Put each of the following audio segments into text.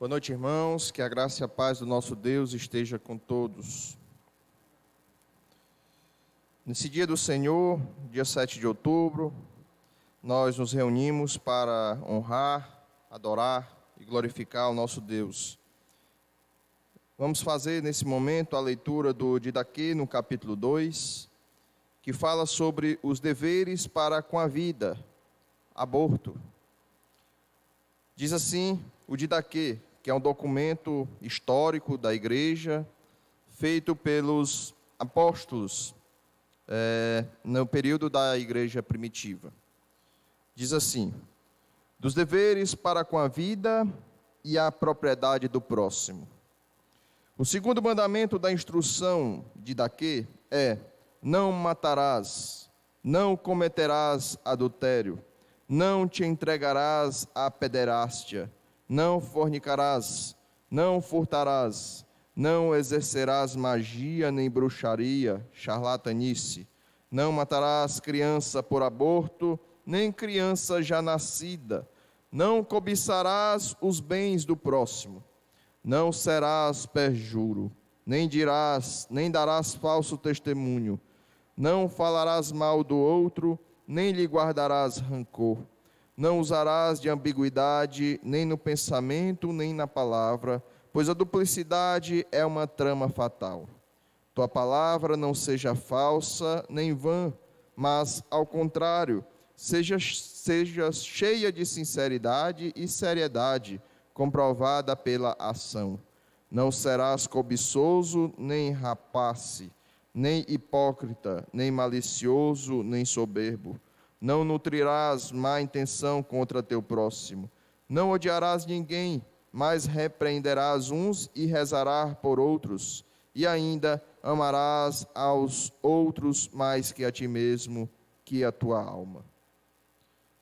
Boa noite, irmãos. Que a graça e a paz do nosso Deus esteja com todos. Nesse dia do Senhor, dia 7 de outubro, nós nos reunimos para honrar, adorar e glorificar o nosso Deus. Vamos fazer nesse momento a leitura do Didaquê, no capítulo 2, que fala sobre os deveres para com a vida, aborto. Diz assim o Didaquê, que é um documento histórico da igreja, feito pelos apóstolos no período da igreja primitiva. Diz assim: dos deveres para com a vida e a propriedade do próximo. O segundo mandamento da instrução de Didaquê é: não matarás, não cometerás adultério, não te entregarás à pederástia, não fornicarás, não furtarás, não exercerás magia nem bruxaria, charlatanice, não matarás criança por aborto, nem criança já nascida, não cobiçarás os bens do próximo, não serás perjuro, nem darás falso testemunho, não falarás mal do outro, nem lhe guardarás rancor. Não usarás de ambiguidade, nem no pensamento, nem na palavra, pois a duplicidade é uma trama fatal. Tua palavra não seja falsa, nem vã, mas, ao contrário, seja cheia de sinceridade e seriedade, comprovada pela ação. Não serás cobiçoso, nem rapace, nem hipócrita, nem malicioso, nem soberbo. Não nutrirás má intenção contra teu próximo. Não odiarás ninguém, mas repreenderás uns e rezarás por outros. E ainda amarás aos outros mais que a ti mesmo, que a tua alma.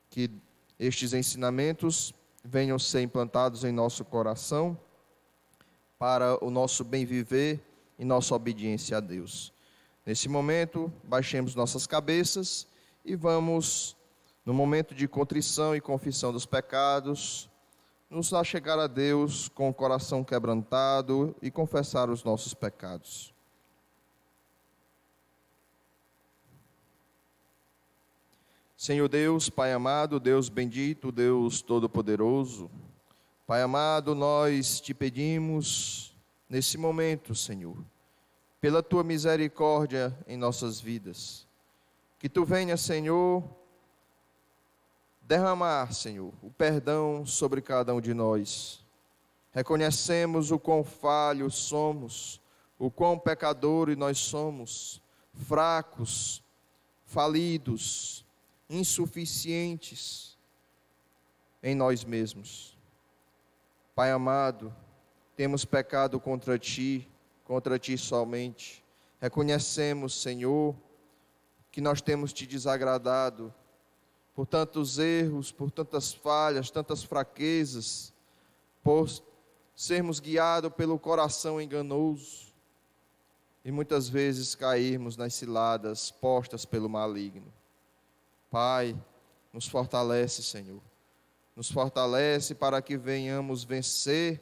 Que estes ensinamentos venham ser implantados em nosso coração para o nosso bem viver e nossa obediência a Deus. Nesse momento, baixemos nossas cabeças e vamos, no momento de contrição e confissão dos pecados, nos achegar a Deus com o coração quebrantado e confessar os nossos pecados. Senhor Deus, Pai amado, Deus bendito, Deus todo-poderoso, Pai amado, nós te pedimos nesse momento, Senhor, pela tua misericórdia em nossas vidas, que tu venha, Senhor, derramar, Senhor, o perdão sobre cada um de nós. Reconhecemos o quão falhos somos, o quão pecadores nós somos, fracos, falidos, insuficientes em nós mesmos. Pai amado, temos pecado contra ti somente. Reconhecemos, Senhor, que nós temos te desagradado por tantos erros, por tantas falhas, tantas fraquezas, por sermos guiados pelo coração enganoso e muitas vezes cairmos nas ciladas postas pelo maligno. Pai, nos fortalece, Senhor, nos fortalece para que venhamos vencer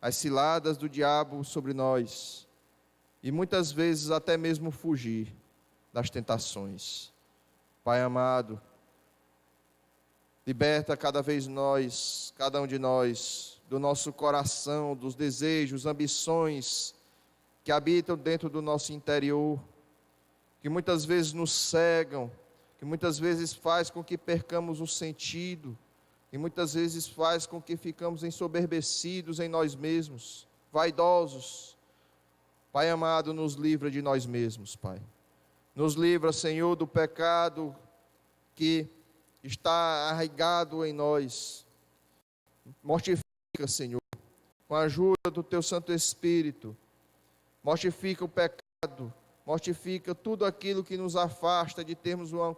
as ciladas do diabo sobre nós e muitas vezes até mesmo fugir das tentações. Pai amado, liberta cada um de nós, do nosso coração, dos desejos, ambições que habitam dentro do nosso interior, que muitas vezes nos cegam, que muitas vezes faz com que percamos o sentido, e muitas vezes faz com que ficamos ensoberbecidos em nós mesmos, vaidosos. Pai amado, nos livra de nós mesmos, Pai. Nos livra, Senhor, do pecado que está arraigado em nós. Mortifica, Senhor, com a ajuda do Teu Santo Espírito. Mortifica o pecado, mortifica tudo aquilo que nos afasta de termos uma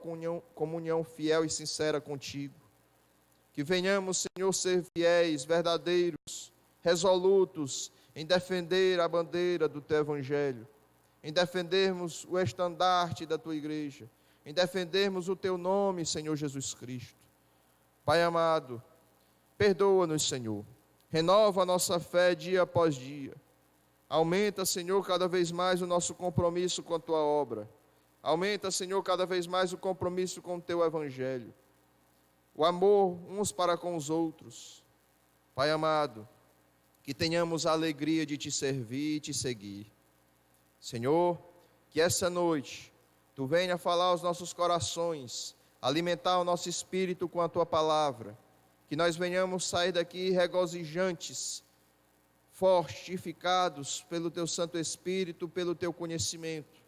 comunhão fiel e sincera contigo. Que venhamos, Senhor, ser fiéis, verdadeiros, resolutos em defender a bandeira do Teu Evangelho, em defendermos o estandarte da Tua igreja, em defendermos o Teu nome, Senhor Jesus Cristo. Pai amado, perdoa-nos, Senhor, renova a nossa fé dia após dia. Aumenta, Senhor, cada vez mais o nosso compromisso com a Tua obra. Aumenta, Senhor, cada vez mais o compromisso com o Teu Evangelho. O amor uns para com os outros. Pai amado, que tenhamos a alegria de Te servir e Te seguir. Senhor, que essa noite Tu venha falar aos nossos corações, alimentar o nosso espírito com a Tua palavra, que nós venhamos sair daqui regozijantes, fortificados pelo Teu Santo Espírito, pelo Teu conhecimento,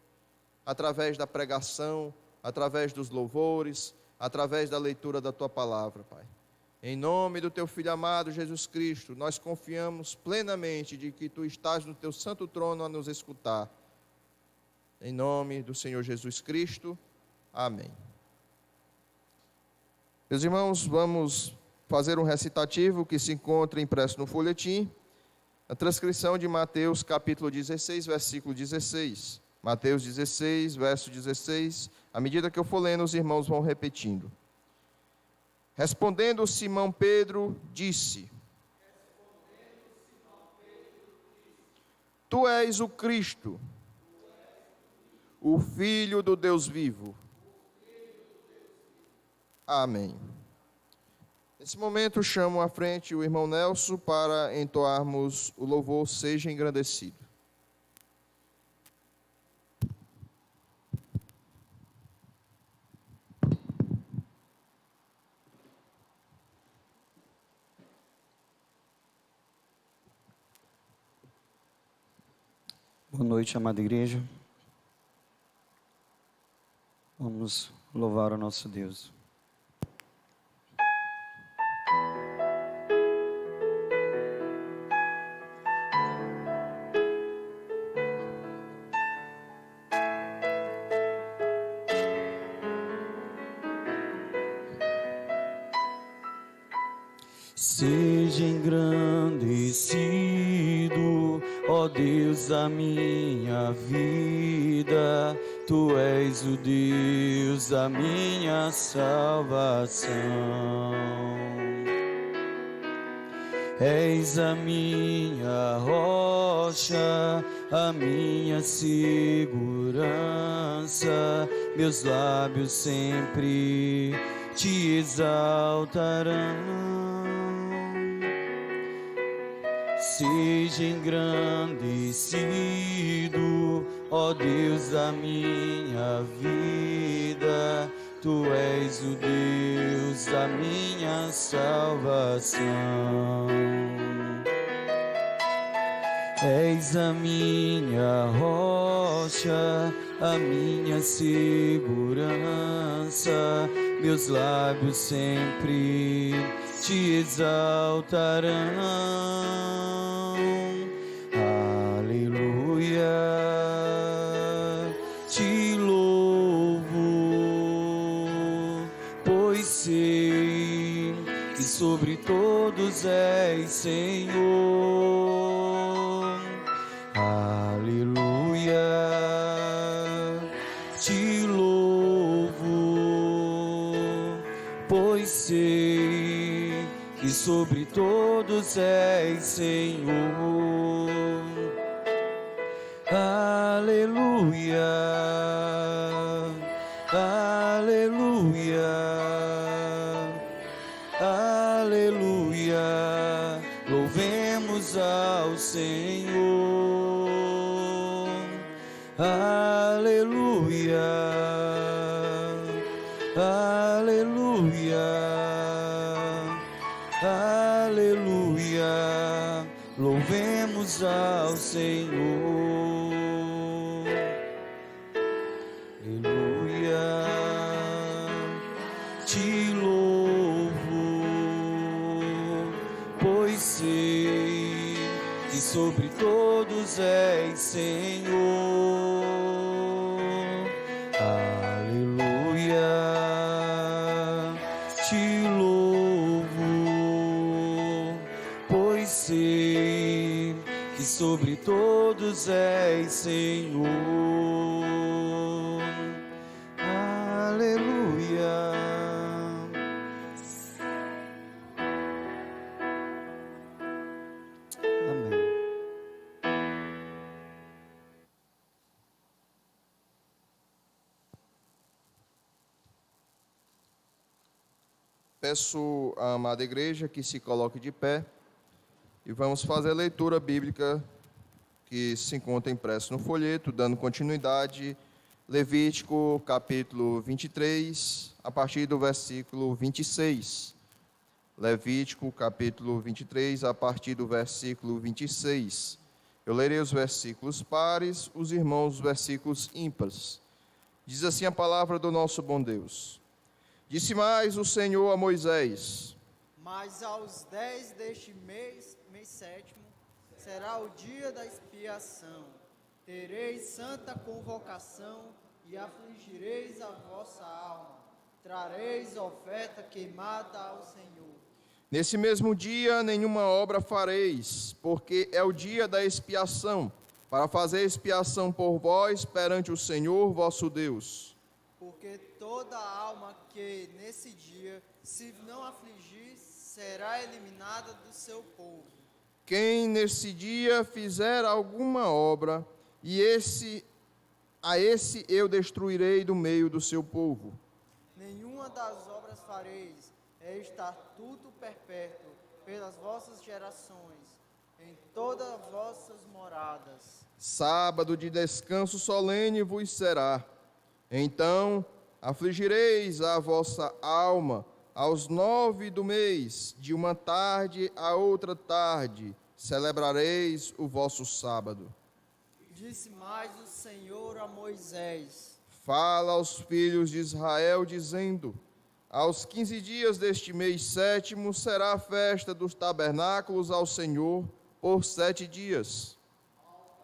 através da pregação, através dos louvores, através da leitura da Tua palavra, Pai. Em nome do Teu Filho amado, Jesus Cristo, nós confiamos plenamente de que Tu estás no Teu santo trono a nos escutar. Em nome do Senhor Jesus Cristo, amém. Meus irmãos, vamos fazer um recitativo que se encontra impresso no folhetim, a transcrição de Mateus capítulo 16, versículo 16. Mateus 16, verso 16. À medida que eu for lendo, os irmãos vão repetindo. Respondendo Simão Pedro, disse: Tu és o Cristo, o Filho do Deus vivo. Amém. Nesse momento, chamo à frente o irmão Nelson para entoarmos o louvor Seja Engrandecido. Boa noite, amada igreja. Vamos louvar o nosso Deus. Seja engrandecido, ó Deus da minha vida, Tu és o Deus da minha salvação. És a minha rocha, a minha segurança, meus lábios sempre Te exaltarão. Seja engrandecido, ó Deus da minha vida, Tu és o Deus da minha salvação. És a minha rocha, a minha segurança, meus lábios sempre Te exaltarão. Aleluia, Te louvo, pois sei que sobre todos és Senhor. Aleluia, Te louvo, pois sei que sobre todos és Senhor. Aleluia, aleluia, aleluia, louvemos ao Senhor. Aleluia, aleluia, aleluia, louvemos ao Senhor. Aleluia, Te louvo, pois sei que sobre todos és Senhor. Aleluia, Te louvo, pois sei que sobre todos és Senhor. Aleluia. Peço à amada igreja que se coloque de pé e vamos fazer a leitura bíblica que se encontra impresso no folheto, dando continuidade, Levítico capítulo 23, a partir do versículo 26. Levítico capítulo 23, a partir do versículo 26. Eu lerei os versículos pares, os irmãos os versículos ímpares. Diz assim a palavra do nosso bom Deus. Disse mais o Senhor a Moisés: Mas aos 10 deste mês sétimo, será o dia da expiação. Tereis santa convocação e afligireis a vossa alma. Trareis oferta queimada ao Senhor. Nesse mesmo dia nenhuma obra fareis, porque é o dia da expiação, para fazer expiação por vós perante o Senhor vosso Deus. Porque toda alma que nesse dia se não afligir será eliminada do seu povo. Quem nesse dia fizer alguma obra, a esse eu destruirei do meio do seu povo. Nenhuma das obras fareis, é estatuto perpétuo pelas vossas gerações, em todas as vossas moradas. Sábado de descanso solene vos será. Então afligireis a vossa alma aos 9 do mês, de uma tarde a outra tarde, celebrareis o vosso sábado. Disse mais o Senhor a Moisés: Fala aos filhos de Israel, dizendo: aos 15 dias deste mês sétimo será a festa dos tabernáculos ao Senhor por 7 dias.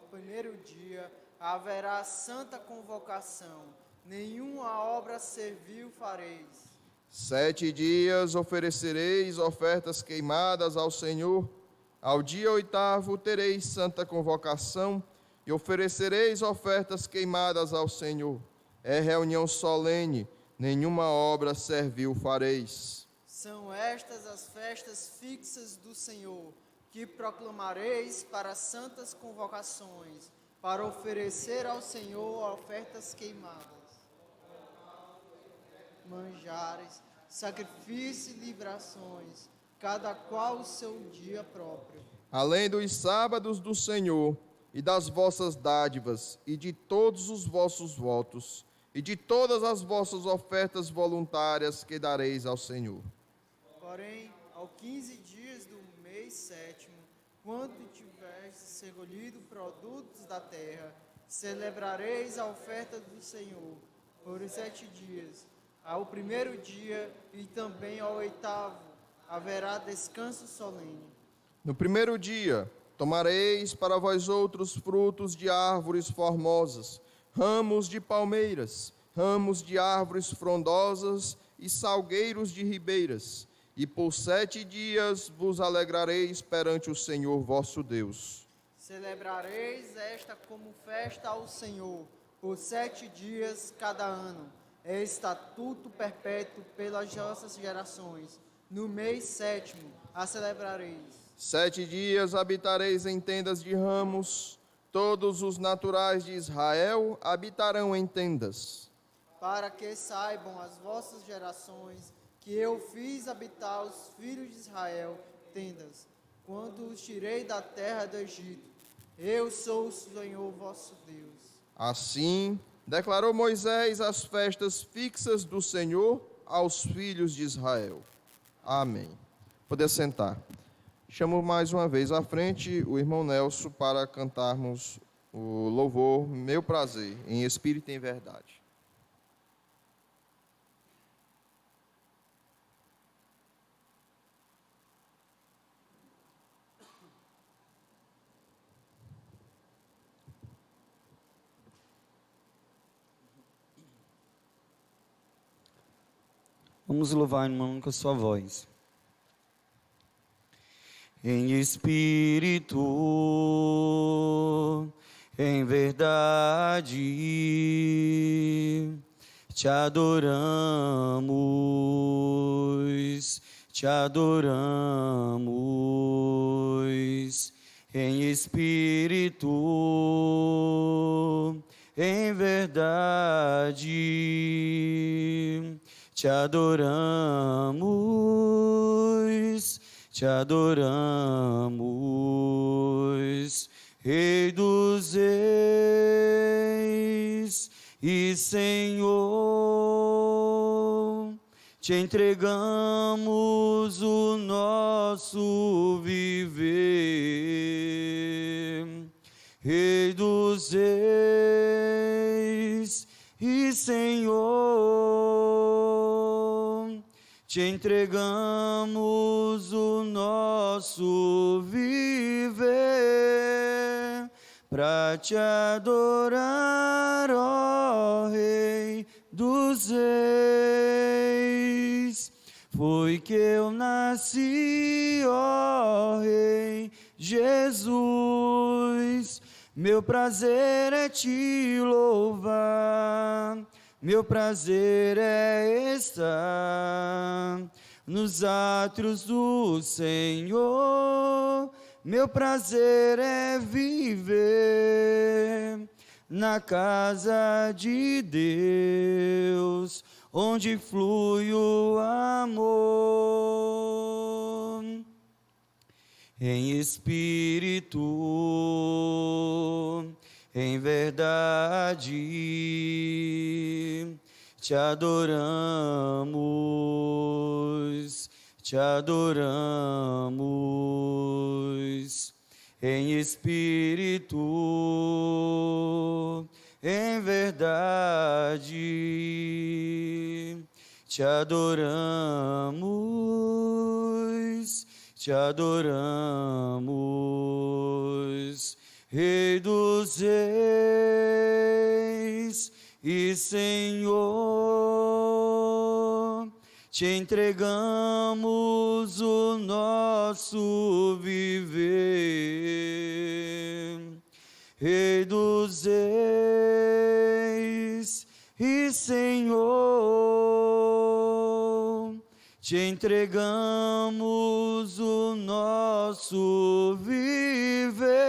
No primeiro dia haverá santa convocação. Nenhuma obra servil fareis. 7 dias oferecereis ofertas queimadas ao Senhor. Ao dia 8º tereis santa convocação e oferecereis ofertas queimadas ao Senhor. É reunião solene, nenhuma obra servil fareis. São estas as festas fixas do Senhor, que proclamareis para santas convocações, para oferecer ao Senhor ofertas queimadas, manjares, sacrifício e libações, cada qual o seu dia próprio. Além dos sábados do Senhor, e das vossas dádivas, e de todos os vossos votos, e de todas as vossas ofertas voluntárias que dareis ao Senhor. Porém, ao 15 dias do mês sétimo, quando tiverdes recolhido produtos da terra, celebrareis a oferta do Senhor por 7 dias. Ao primeiro dia e também ao 8º haverá descanso solene. No primeiro dia, tomareis para vós outros frutos de árvores formosas, ramos de palmeiras, ramos de árvores frondosas e salgueiros de ribeiras, e por 7 dias vos alegrareis perante o Senhor vosso Deus. Celebrareis esta como festa ao Senhor, por 7 dias cada ano. É estatuto perpétuo pelas vossas gerações. No mês sétimo a celebrareis. 7 dias habitareis em tendas de ramos, todos os naturais de Israel habitarão em tendas. Para que saibam as vossas gerações que eu fiz habitar os filhos de Israel tendas, quando os tirei da terra do Egito. Eu sou o Senhor vosso Deus. Assim, declarou Moisés as festas fixas do Senhor aos filhos de Israel. Amém. Poder sentar. Chamo mais uma vez à frente o irmão Nelson para cantarmos o louvor Meu Prazer, em espírito e em verdade. Vamos louvar, irmão, com a sua voz. Em espírito, em verdade, te adoramos, te adoramos. Em espírito, em verdade, te adoramos, te adoramos, Rei dos Reis e Senhor, te entregamos o nosso viver, Rei dos Reis e Senhor, te entregamos o nosso viver, para te adorar, ó Rei dos Reis. Foi que eu nasci, ó Rei Jesus, meu prazer é te louvar, meu prazer é estar nos átrios do Senhor, meu prazer é viver na casa de Deus, onde flui o amor. Em espírito, em verdade, te adoramos, te adoramos. Em espírito, em verdade, te adoramos, te adoramos, Rei dos Reis e Senhor, te entregamos o nosso viver, Rei dos Reis e Senhor, te entregamos o nosso viver,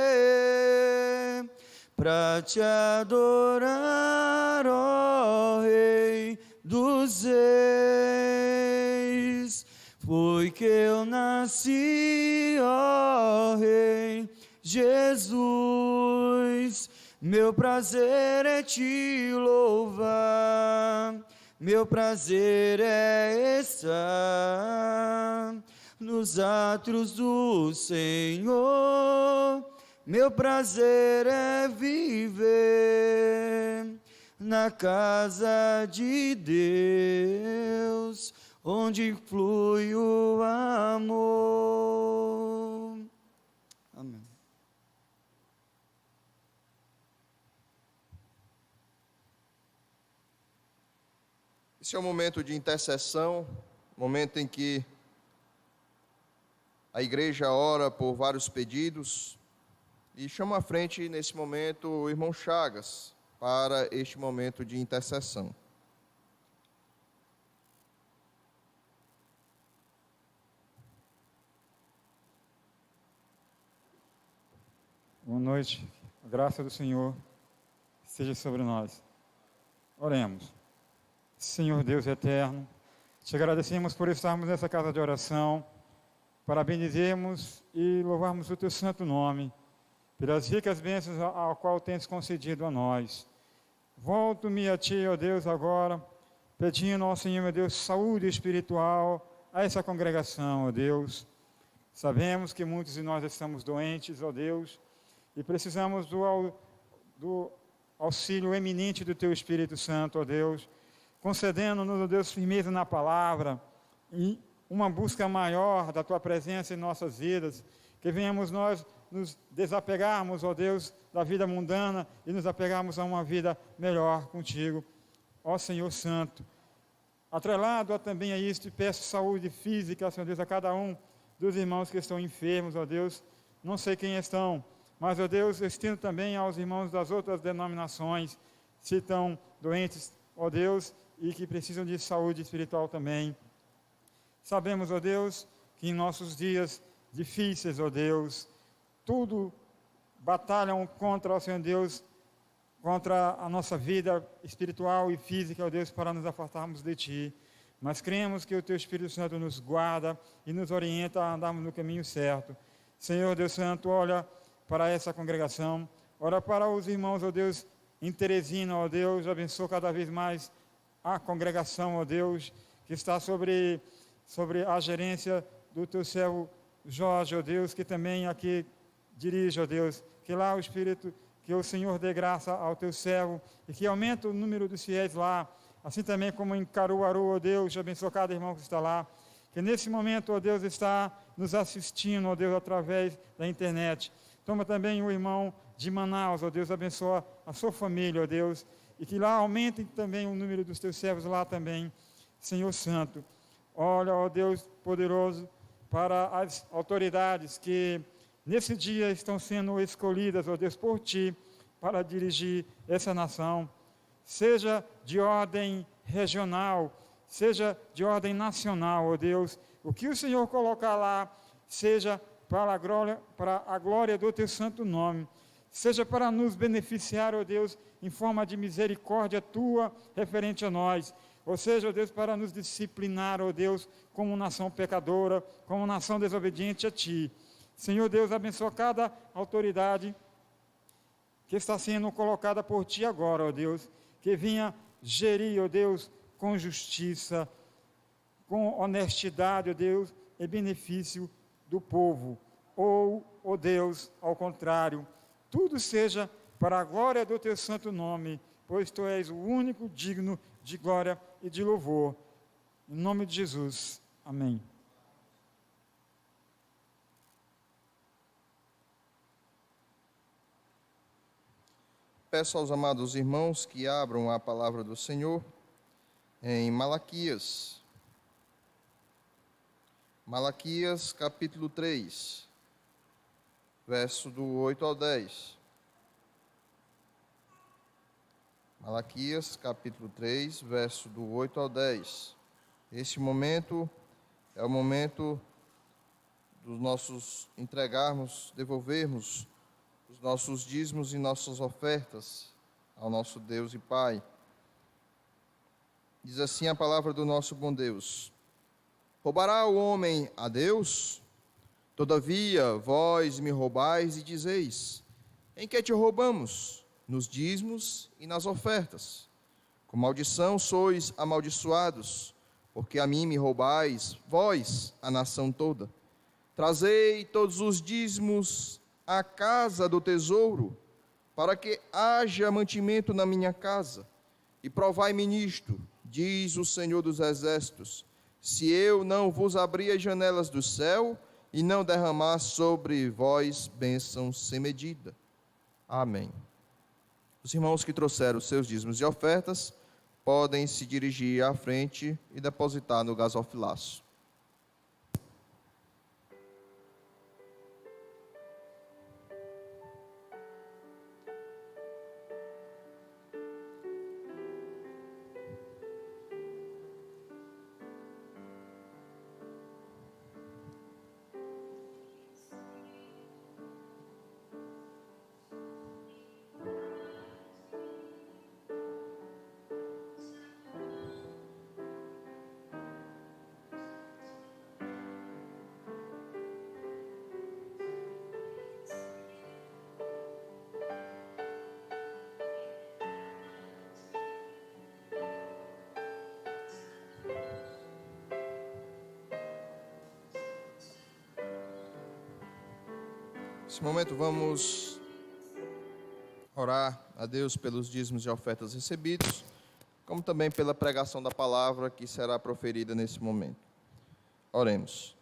para te adorar, ó Rei dos Reis. Foi que eu nasci, ó Rei Jesus, meu prazer é te louvar, meu prazer é estar nos átrios do Senhor, meu prazer é viver na casa de Deus, onde flui o amor. Amém. Esse é o momento de intercessão, momento em que a igreja ora por vários pedidos, e chama à frente nesse momento o irmão Chagas para este momento de intercessão. Boa noite, a graça do Senhor seja sobre nós. Oremos. Senhor Deus eterno, te agradecemos por estarmos nessa casa de oração, para bendizermos e louvarmos o teu santo nome, pelas ricas bênçãos ao qual tens concedido a nós. Volto-me a ti, ó Deus, agora, pedindo ao Senhor, meu Deus, saúde espiritual a essa congregação, ó Deus. Sabemos que muitos de nós estamos doentes, ó Deus, e precisamos do auxílio eminente do teu Espírito Santo, ó Deus, concedendo-nos, ó Deus, firmeza na palavra e uma busca maior da tua presença em nossas vidas, que venhamos nós nos desapegarmos, ó Deus, da vida mundana e nos apegarmos a uma vida melhor contigo, ó Senhor Santo. Atrelado também a isto, e peço saúde física, Senhor Deus, a cada um dos irmãos que estão enfermos, ó Deus, não sei quem estão, mas, ó Deus, eu estendo também aos irmãos das outras denominações, se estão doentes, ó Deus, e que precisam de saúde espiritual também. Sabemos, ó Deus, que em nossos dias difíceis, ó Deus, tudo batalham contra, ó Senhor Deus, contra a nossa vida espiritual e física, ó Deus, para nos afastarmos de Ti. mas cremos que o Teu Espírito Santo nos guarda e nos orienta a andarmos no caminho certo. Senhor Deus Santo, olha para essa congregação, ora para os irmãos, ó Deus, em Teresina, ó Deus, abençoa cada vez mais a congregação, ó Deus, que está sobre a gerência do Teu servo Jorge, ó Deus, que também aqui dirige, ó Deus, que lá o Espírito, que o Senhor dê graça ao Teu servo e que aumente o número dos fiéis lá, assim também como em Caruaru, ó Deus, abençoa cada irmão que está lá, que nesse momento, ó Deus, está nos assistindo, ó Deus, através da internet. Toma também o irmão de Manaus, ó Deus, abençoa a sua família, ó Deus, e que lá aumente também o número dos Teus servos lá também, Senhor Santo. Olha, ó Deus poderoso, para as autoridades que nesse dia estão sendo escolhidas, ó Deus, por Ti, para dirigir essa nação, seja de ordem regional, seja de ordem nacional, ó Deus, o que o Senhor colocar lá, seja para a glória do Teu santo nome, seja para nos beneficiar, ó Deus, em forma de misericórdia Tua, referente a nós, ou seja, ó Deus, para nos disciplinar, ó Deus, como nação pecadora, como nação desobediente a Ti. Senhor Deus, abençoa cada autoridade que está sendo colocada por Ti agora, ó Deus, que venha gerir, ó Deus, com justiça, com honestidade, ó Deus, em benefício do povo. Ou, ó Deus, ao contrário, tudo seja para a glória do Teu santo nome, pois Tu és o único digno de glória e de louvor. Em nome de Jesus. Amém. Peço aos amados irmãos que abram a palavra do Senhor em Malaquias. Malaquias, capítulo 3, verso do 8 ao 10. Malaquias, capítulo 3, verso do 8 ao 10. Este momento é o momento dos nossos entregarmos, devolvermos os nossos dízimos e nossas ofertas ao nosso Deus e Pai. Diz assim a palavra do nosso bom Deus: roubará o homem a Deus? Todavia, vós me roubais e dizeis: em que te roubamos? Nos dízimos e nas ofertas. Com maldição sois amaldiçoados, porque a mim me roubais, vós, a nação toda. Trazei todos os dízimos à casa do tesouro, para que haja mantimento na minha casa. E provai-me nisto, diz o Senhor dos Exércitos, se eu não vos abrir as janelas do céu e não derramar sobre vós bênção sem medida. Amém. Os irmãos que trouxeram os seus dízimos e ofertas podem se dirigir à frente e depositar no gasofilaço. Nesse momento vamos orar a Deus pelos dízimos e ofertas recebidos, como também pela pregação da palavra que será proferida nesse momento. Oremos.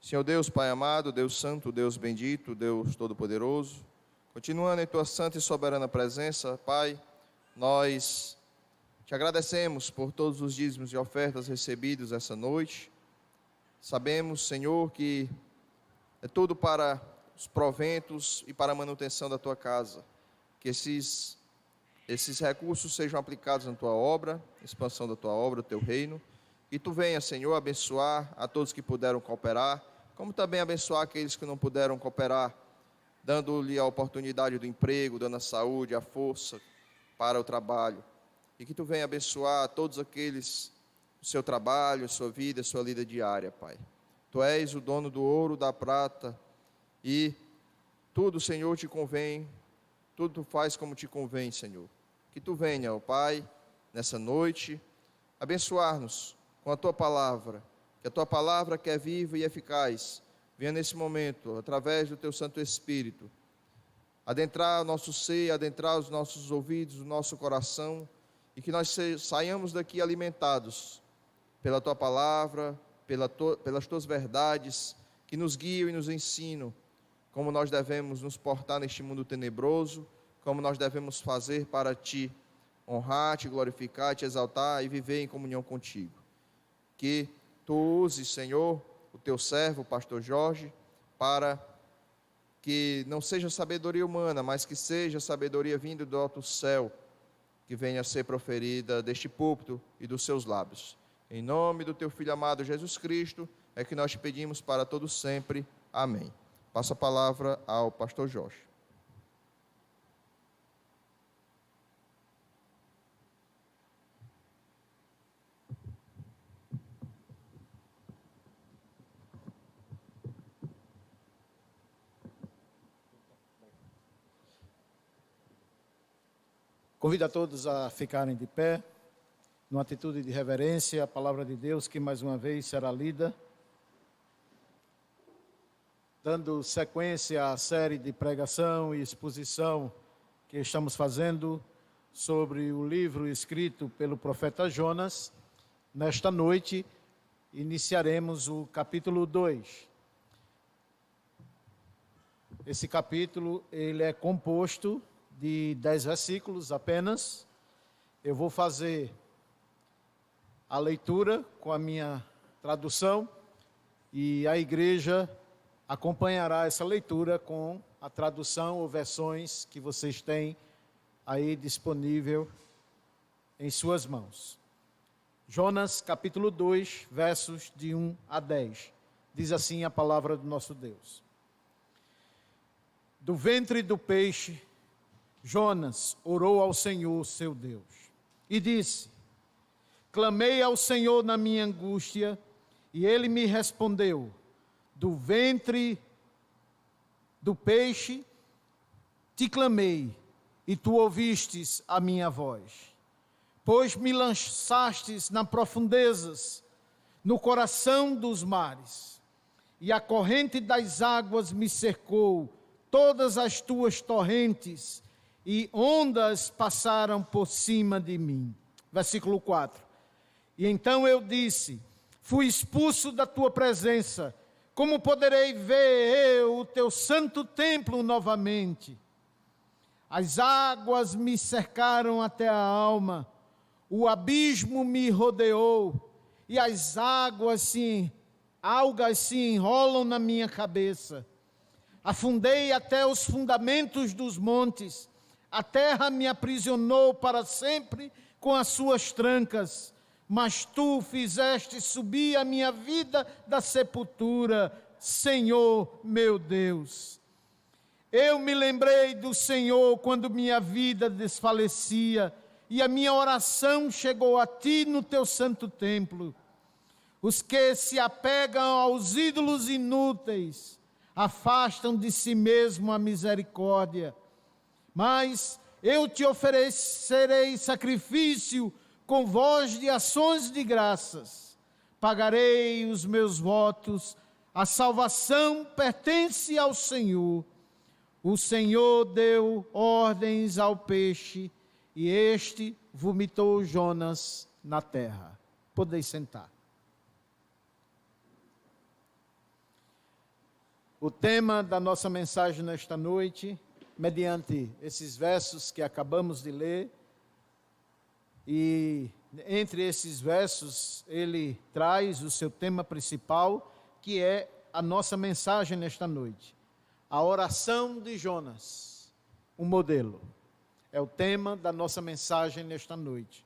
Senhor Deus, Pai amado, Deus santo, Deus bendito, Deus todo-poderoso, continuando em Tua santa e soberana presença, Pai, nós Te agradecemos por todos os dízimos e ofertas recebidos essa noite. Sabemos, Senhor, que é tudo para os proventos e para a manutenção da Tua casa. Que esses recursos sejam aplicados na Tua obra, expansão da Tua obra, do Teu reino. E Tu venha, Senhor, abençoar a todos que puderam cooperar, como também abençoar aqueles que não puderam cooperar, dando-lhe a oportunidade do emprego, dando a saúde, a força para o trabalho. E que Tu venha abençoar todos aqueles o seu trabalho, a sua vida, a sua lida diária, Pai. Tu és o dono do ouro, da prata, e tudo, Senhor, te convém, tudo tu faz como te convém, Senhor. Que tu venha, ó Pai, nessa noite, abençoar-nos com a tua palavra, que a tua palavra, que é viva e eficaz, venha nesse momento, através do teu Santo Espírito, adentrar o nosso ser, adentrar os nossos ouvidos, o nosso coração, e que nós saiamos daqui alimentados pela tua palavra, pelas tuas verdades, que nos guiam e nos ensinam como nós devemos nos portar neste mundo tenebroso, como nós devemos fazer para te honrar, te glorificar, te exaltar e viver em comunhão contigo. Que tu uses, Senhor, o teu servo, o pastor Jorge, para que não seja sabedoria humana, mas que seja sabedoria vinda do alto céu, que venha a ser proferida deste púlpito e dos seus lábios. Em nome do teu Filho amado Jesus Cristo, é que nós te pedimos para todos sempre. Amém. Passo a palavra ao pastor Jorge. Convido a todos a ficarem de pé, numa atitude de reverência à palavra de Deus, que mais uma vez será lida. Dando sequência à série de pregação e exposição que estamos fazendo sobre o livro escrito pelo profeta Jonas, nesta noite iniciaremos o capítulo 2. Esse capítulo ele é composto de 10 versículos apenas. Eu vou fazer a leitura com a minha tradução e a igreja acompanhará essa leitura com a tradução ou versões que vocês têm aí disponível em suas mãos. Jonas, capítulo 2, versos de 1 a 10. Diz assim a palavra do nosso Deus. Do ventre do peixe, Jonas orou ao Senhor, seu Deus, e disse: clamei ao Senhor na minha angústia, e ele me respondeu: do ventre do peixe te clamei, e tu ouvistes a minha voz. Pois me lançastes nas profundezas, no coração dos mares, e a corrente das águas me cercou, todas as tuas torrentes e ondas passaram por cima de mim. Versículo 4. E então eu disse: fui expulso da tua presença, como poderei ver eu o teu santo templo novamente? As águas me cercaram até a alma, o abismo me rodeou, e as algas se enrolam na minha cabeça. Afundei até os fundamentos dos montes, a terra me aprisionou para sempre com as suas trancas, mas tu fizeste subir a minha vida da sepultura, Senhor meu Deus. Eu me lembrei do Senhor quando minha vida desfalecia, e a minha oração chegou a ti no teu santo templo. Os que se apegam aos ídolos inúteis afastam de si mesmo a misericórdia. Mas eu te oferecerei sacrifício com voz de ações de graças. Pagarei os meus votos, a salvação pertence ao Senhor. O Senhor deu ordens ao peixe, e este vomitou Jonas na terra. Podeis sentar. O tema da nossa mensagem nesta noite, mediante esses versos que acabamos de ler, e entre esses versos ele traz o seu tema principal, que é a nossa mensagem nesta noite. A oração de Jonas, um modelo. É o tema da nossa mensagem nesta noite.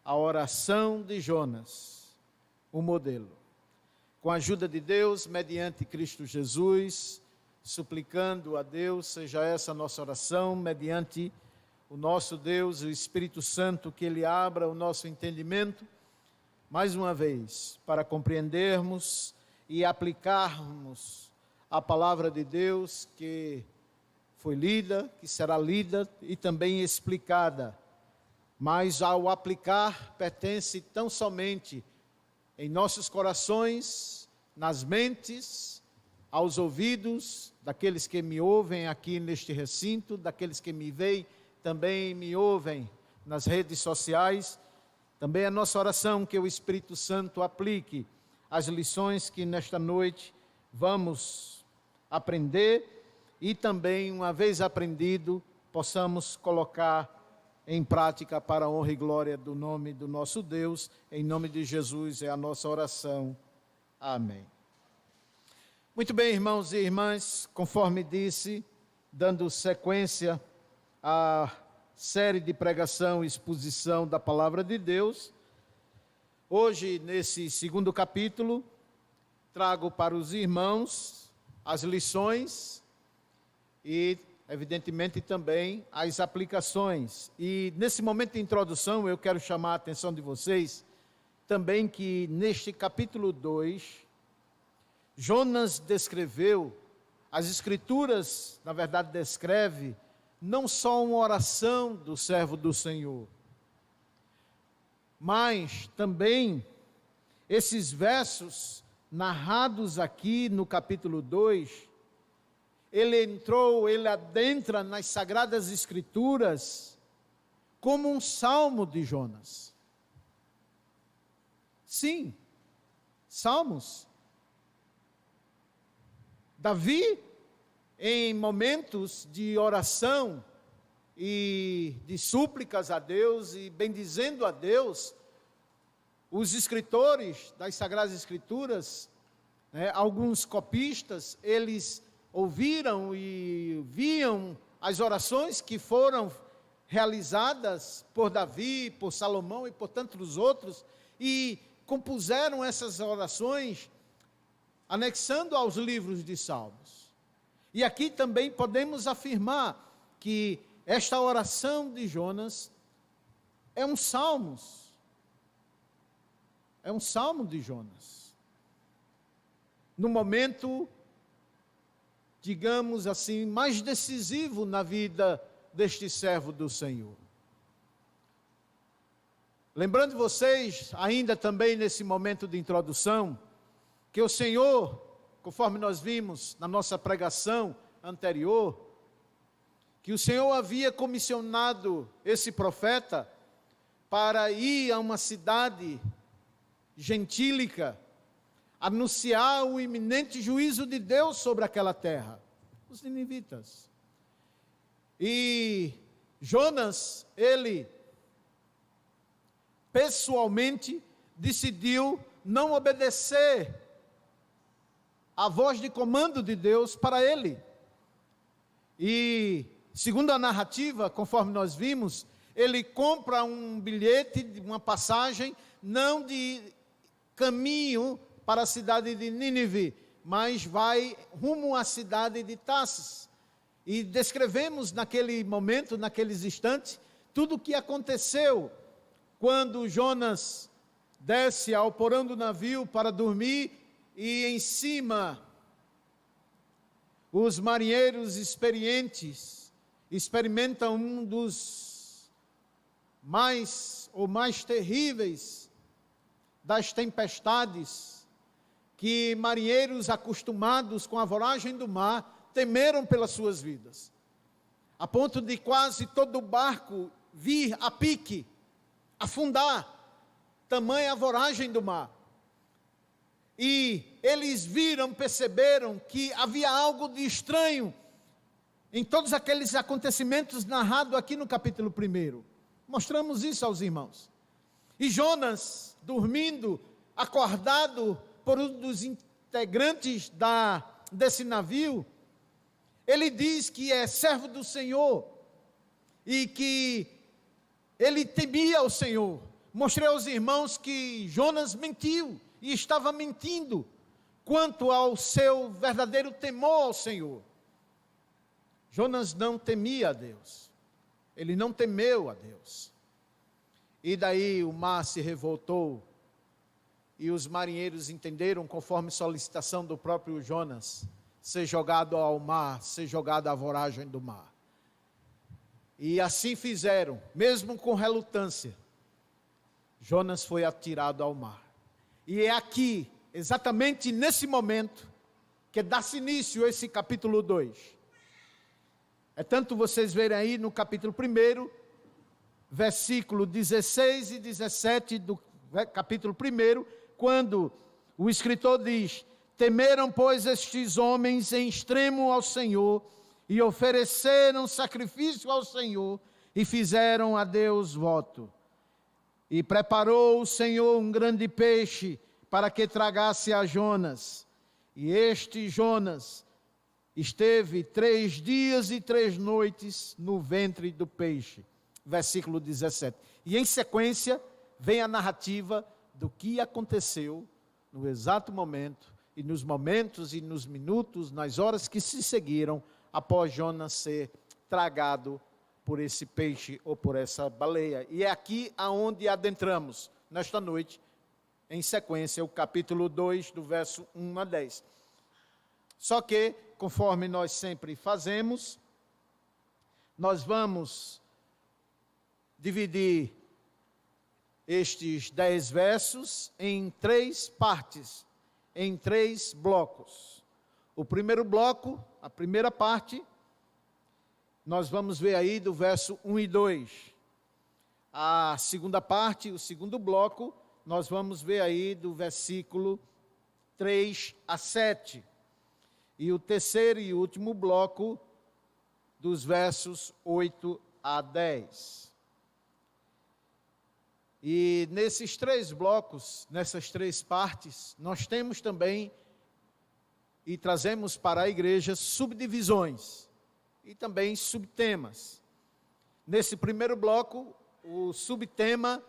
A oração de Jonas, um modelo. Com a ajuda de Deus, mediante Cristo Jesus, suplicando a Deus, seja essa a nossa oração, mediante o nosso Deus, o Espírito Santo, que Ele abra o nosso entendimento, mais uma vez, para compreendermos e aplicarmos a palavra de Deus que foi lida, que será lida e também explicada. Mas ao aplicar, pertence tão somente em nossos corações, nas mentes, aos ouvidos daqueles que me ouvem aqui neste recinto, daqueles que me veem, também me ouvem nas redes sociais. Também é a nossa oração que o Espírito Santo aplique as lições que nesta noite vamos aprender e também, uma vez aprendido, possamos colocar em prática para a honra e glória do nome do nosso Deus. Em nome de Jesus é a nossa oração. Amém. Muito bem, irmãos e irmãs, conforme disse, dando sequência à série de pregação e exposição da palavra de Deus, hoje, nesse segundo capítulo, trago para os irmãos as lições e, evidentemente, também as aplicações. E, nesse momento de introdução, eu quero chamar a atenção de vocês também que, neste capítulo 2, Jonas descreveu, as Escrituras, na verdade, descreve não só uma oração do servo do Senhor, mas também esses versos narrados aqui no capítulo 2, ele adentra nas Sagradas Escrituras como um salmo de Jonas. Sim, salmos. Davi, em momentos de oração e de súplicas a Deus e bendizendo a Deus, os escritores das Sagradas Escrituras, alguns copistas, eles ouviram e viam as orações que foram realizadas por Davi, por Salomão e por tantos outros, e compuseram essas orações anexando aos livros de Salmos. E aqui também podemos afirmar que esta oração de Jonas é um salmo de Jonas. No momento, digamos assim, mais decisivo na vida deste servo do Senhor. Lembrando vocês, ainda também nesse momento de introdução, que o Senhor, conforme nós vimos na nossa pregação anterior, que o Senhor havia comissionado esse profeta para ir a uma cidade gentílica, anunciar o iminente juízo de Deus sobre aquela terra, os ninivitas. E Jonas, ele pessoalmente decidiu não obedecer a voz de comando de Deus para ele. E, segundo a narrativa, conforme nós vimos, ele compra um bilhete, uma passagem, não de caminho para a cidade de Nínive, mas vai rumo à cidade de Tarsis. E descrevemos naquele momento, naqueles instantes, tudo o que aconteceu quando Jonas desce ao porão do navio para dormir, e em cima, os marinheiros experientes experimentam um dos mais terríveis das tempestades, que marinheiros acostumados com a voragem do mar temeram pelas suas vidas, a ponto de quase todo o barco vir a pique, afundar, tamanha a voragem do mar. E eles perceberam que havia algo de estranho em todos aqueles acontecimentos narrados aqui no capítulo 1. Mostramos isso aos irmãos. E Jonas, dormindo, acordado por um dos integrantes desse navio, ele diz que é servo do Senhor e que ele temia o Senhor. Mostrei aos irmãos que Jonas mentiu e estava mentindo quanto ao seu verdadeiro temor ao Senhor. Jonas não temia a Deus, ele não temeu a Deus. E daí o mar se revoltou e os marinheiros entenderam, conforme solicitação do próprio Jonas, ser jogado ao mar, ser jogado à voragem do mar. E assim fizeram, mesmo com relutância. Jonas foi atirado ao mar. E é aqui, exatamente nesse momento, que dá-se início a esse capítulo 2. É tanto vocês verem aí no capítulo 1, versículo 16 e 17 do capítulo 1, quando o escritor diz: temeram, pois, estes homens em extremo ao Senhor, e ofereceram sacrifício ao Senhor, e fizeram a Deus voto. E preparou o Senhor um grande peixe, para que tragasse a Jonas. E este Jonas esteve 3 dias e 3 noites no ventre do peixe. Versículo 17. E em sequência, vem a narrativa do que aconteceu no exato momento, e nos momentos e nos minutos, nas horas que se seguiram, após Jonas ser tragado por esse peixe ou por essa baleia. E é aqui aonde adentramos, nesta noite, em sequência, o capítulo 2, do verso 1 a 10. Só que, conforme nós sempre fazemos, nós vamos dividir estes 10 versos em 3 partes, em 3 blocos. O primeiro bloco, a primeira parte, nós vamos ver aí do verso 1 e 2. A segunda parte, o segundo bloco, nós vamos ver aí do versículo 3 a 7. E o terceiro e último bloco, dos versos 8 a 10. E nesses 3 blocos, nessas 3 partes, nós temos também e trazemos para a igreja subdivisões e também subtemas. Nesse primeiro bloco, o subtema,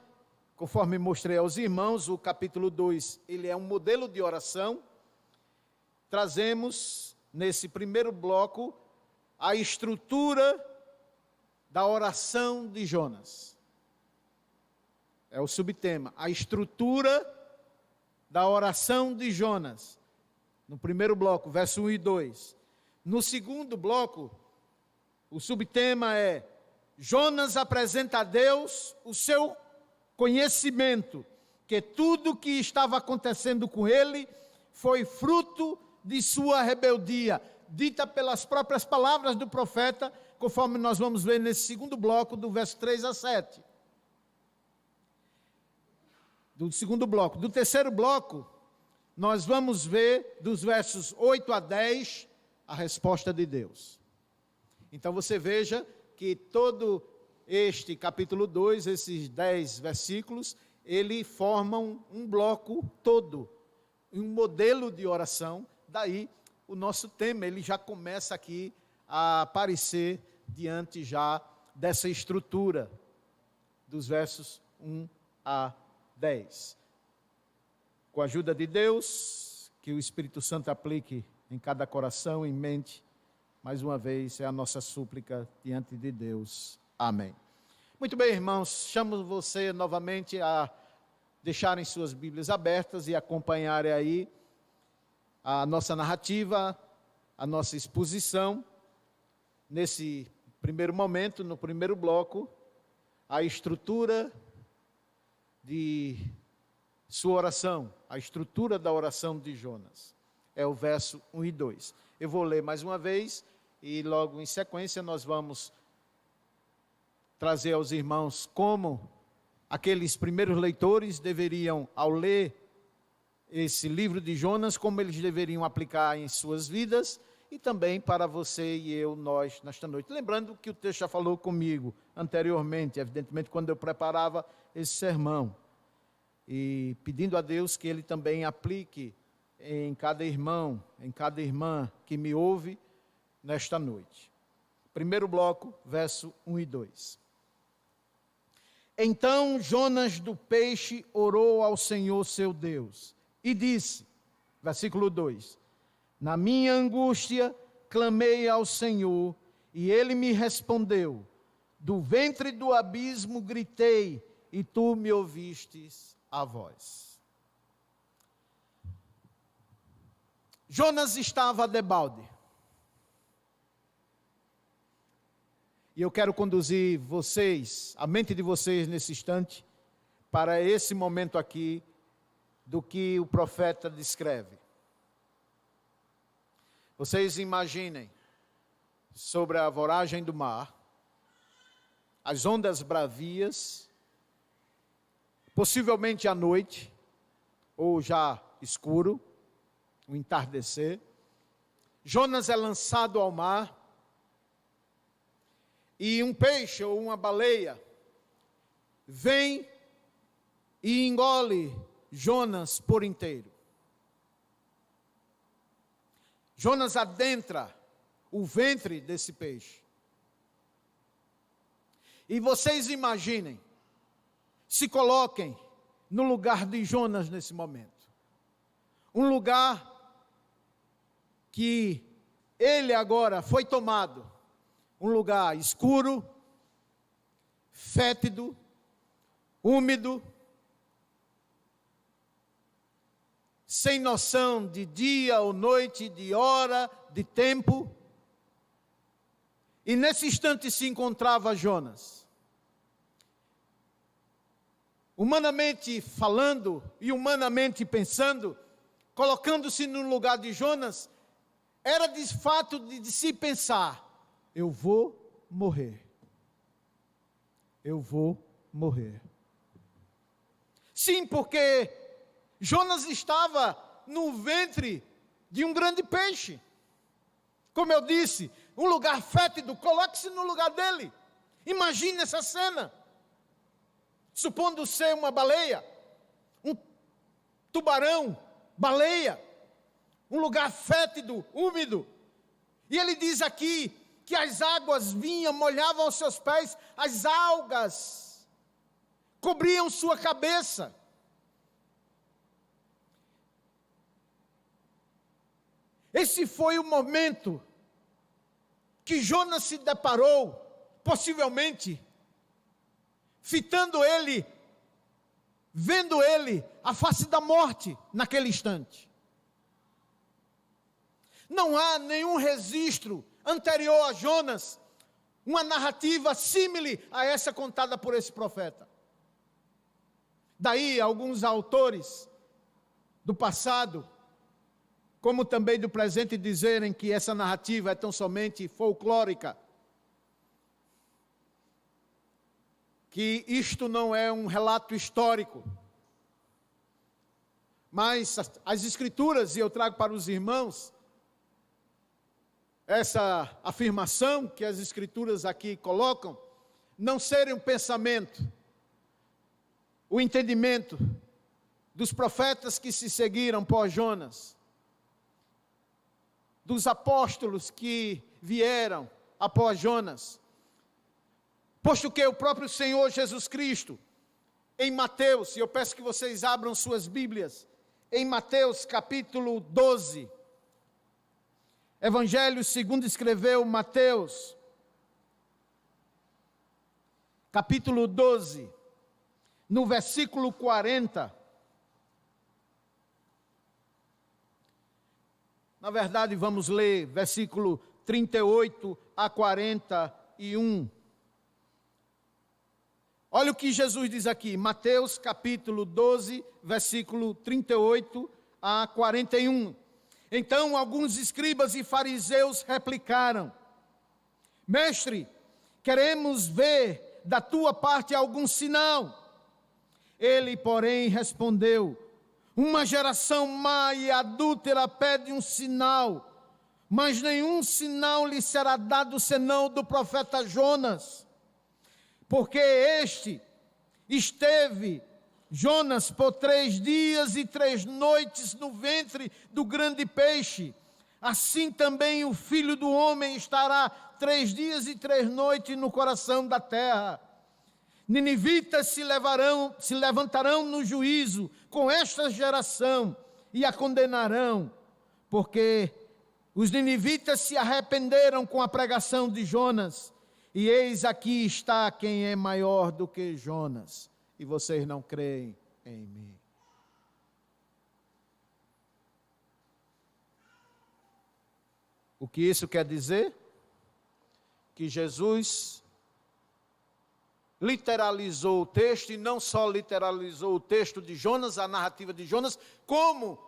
conforme mostrei aos irmãos, o capítulo 2, ele é um modelo de oração. Trazemos, nesse primeiro bloco, a estrutura da oração de Jonas. É o subtema, a estrutura da oração de Jonas. No primeiro bloco, verso 1 e 2. No segundo bloco, o subtema é: Jonas apresenta a Deus o seu conhecimento, que tudo que estava acontecendo com ele foi fruto de sua rebeldia, dita pelas próprias palavras do profeta, conforme nós vamos ver nesse segundo bloco, do verso 3 a 7. Do segundo bloco. Do terceiro bloco, nós vamos ver dos versos 8 a 10 a resposta de Deus. Então você veja que todo este capítulo 2, esses 10 versículos, ele formam um bloco todo, um modelo de oração. Daí o nosso tema, ele já começa aqui a aparecer diante já dessa estrutura dos versos 1 a 10. Com a ajuda de Deus, que o Espírito Santo aplique em cada coração e mente, mais uma vez, é a nossa súplica diante de Deus. Amém. Muito bem, irmãos, chamo você novamente a deixarem suas Bíblias abertas e acompanharem aí a nossa narrativa, a nossa exposição. Nesse primeiro momento, no primeiro bloco, a estrutura de sua oração, a estrutura da oração de Jonas. É o verso 1 e 2. Eu vou ler mais uma vez e logo em sequência nós vamos trazer aos irmãos como aqueles primeiros leitores deveriam, ao ler esse livro de Jonas, como eles deveriam aplicar em suas vidas, e também para você e eu, nós, nesta noite. Lembrando que o texto já falou comigo anteriormente, evidentemente, quando eu preparava esse sermão, e pedindo a Deus que Ele também aplique em cada irmão, em cada irmã que me ouve nesta noite. Primeiro bloco, verso 1 e 2. Então Jonas do peixe orou ao Senhor seu Deus e disse, versículo 2: na minha angústia clamei ao Senhor e Ele me respondeu. Do ventre do abismo gritei e tu me ouvistes a voz. Jonas estava debalde. E eu quero conduzir vocês, a mente de vocês nesse instante, para esse momento aqui, do que o profeta descreve. Vocês imaginem sobre a voragem do mar, as ondas bravias, possivelmente à noite, ou já escuro, o entardecer. Jonas é lançado ao mar, e um peixe ou uma baleia vem e engole Jonas por inteiro. Jonas adentra o ventre desse peixe. E vocês imaginem, se coloquem no lugar de Jonas nesse momento. Um lugar que ele agora foi tomado, um lugar escuro, fétido, úmido, sem noção de dia ou noite, de hora, de tempo. E nesse instante se encontrava Jonas. Humanamente falando e humanamente pensando, colocando-se no lugar de Jonas, era de fato de se pensar: eu vou morrer. Eu vou morrer. Sim, porque Jonas estava no ventre de um grande peixe. Como eu disse, um lugar fétido, coloque-se no lugar dele. Imagine essa cena. Supondo ser uma baleia, um tubarão, baleia, um lugar fétido, úmido. E ele diz aqui que as águas vinham, molhavam os seus pés, as algas cobriam sua cabeça. Esse foi o momento que Jonas se deparou, possivelmente, fitando ele, vendo ele, a face da morte naquele instante. Não há nenhum registro anterior a Jonas, uma narrativa símile a essa contada por esse profeta. Daí, alguns autores do passado, como também do presente, dizerem que essa narrativa é tão somente folclórica, que isto não é um relato histórico. Mas as escrituras, e eu trago para os irmãos essa afirmação que as escrituras aqui colocam, não serem um pensamento, o entendimento dos profetas que se seguiram pós Jonas, dos apóstolos que vieram após Jonas, posto que o próprio Senhor Jesus Cristo, em Mateus, e eu peço que vocês abram suas Bíblias, em Mateus capítulo 12, Evangelho segundo escreveu Mateus, capítulo 12, no versículo 40, na verdade vamos ler versículo 38 a 41, olha o que Jesus diz aqui, Mateus capítulo 12, versículo 38 a 41. Então alguns escribas e fariseus replicaram: Mestre, queremos ver da tua parte algum sinal. Ele, porém, respondeu: uma geração má e adúltera pede um sinal, mas nenhum sinal lhe será dado senão do profeta Jonas. Porque Jonas, por 3 dias e 3 noites no ventre do grande peixe, assim também o Filho do Homem estará 3 dias e 3 noites no coração da terra. Ninivitas se levantarão no juízo com esta geração e a condenarão, porque os ninivitas se arrependeram com a pregação de Jonas, e eis aqui está quem é maior do que Jonas, e vocês não creem em mim. O que isso quer dizer? Que Jesus literalizou o texto, e não só literalizou o texto de Jonas, a narrativa de Jonas, como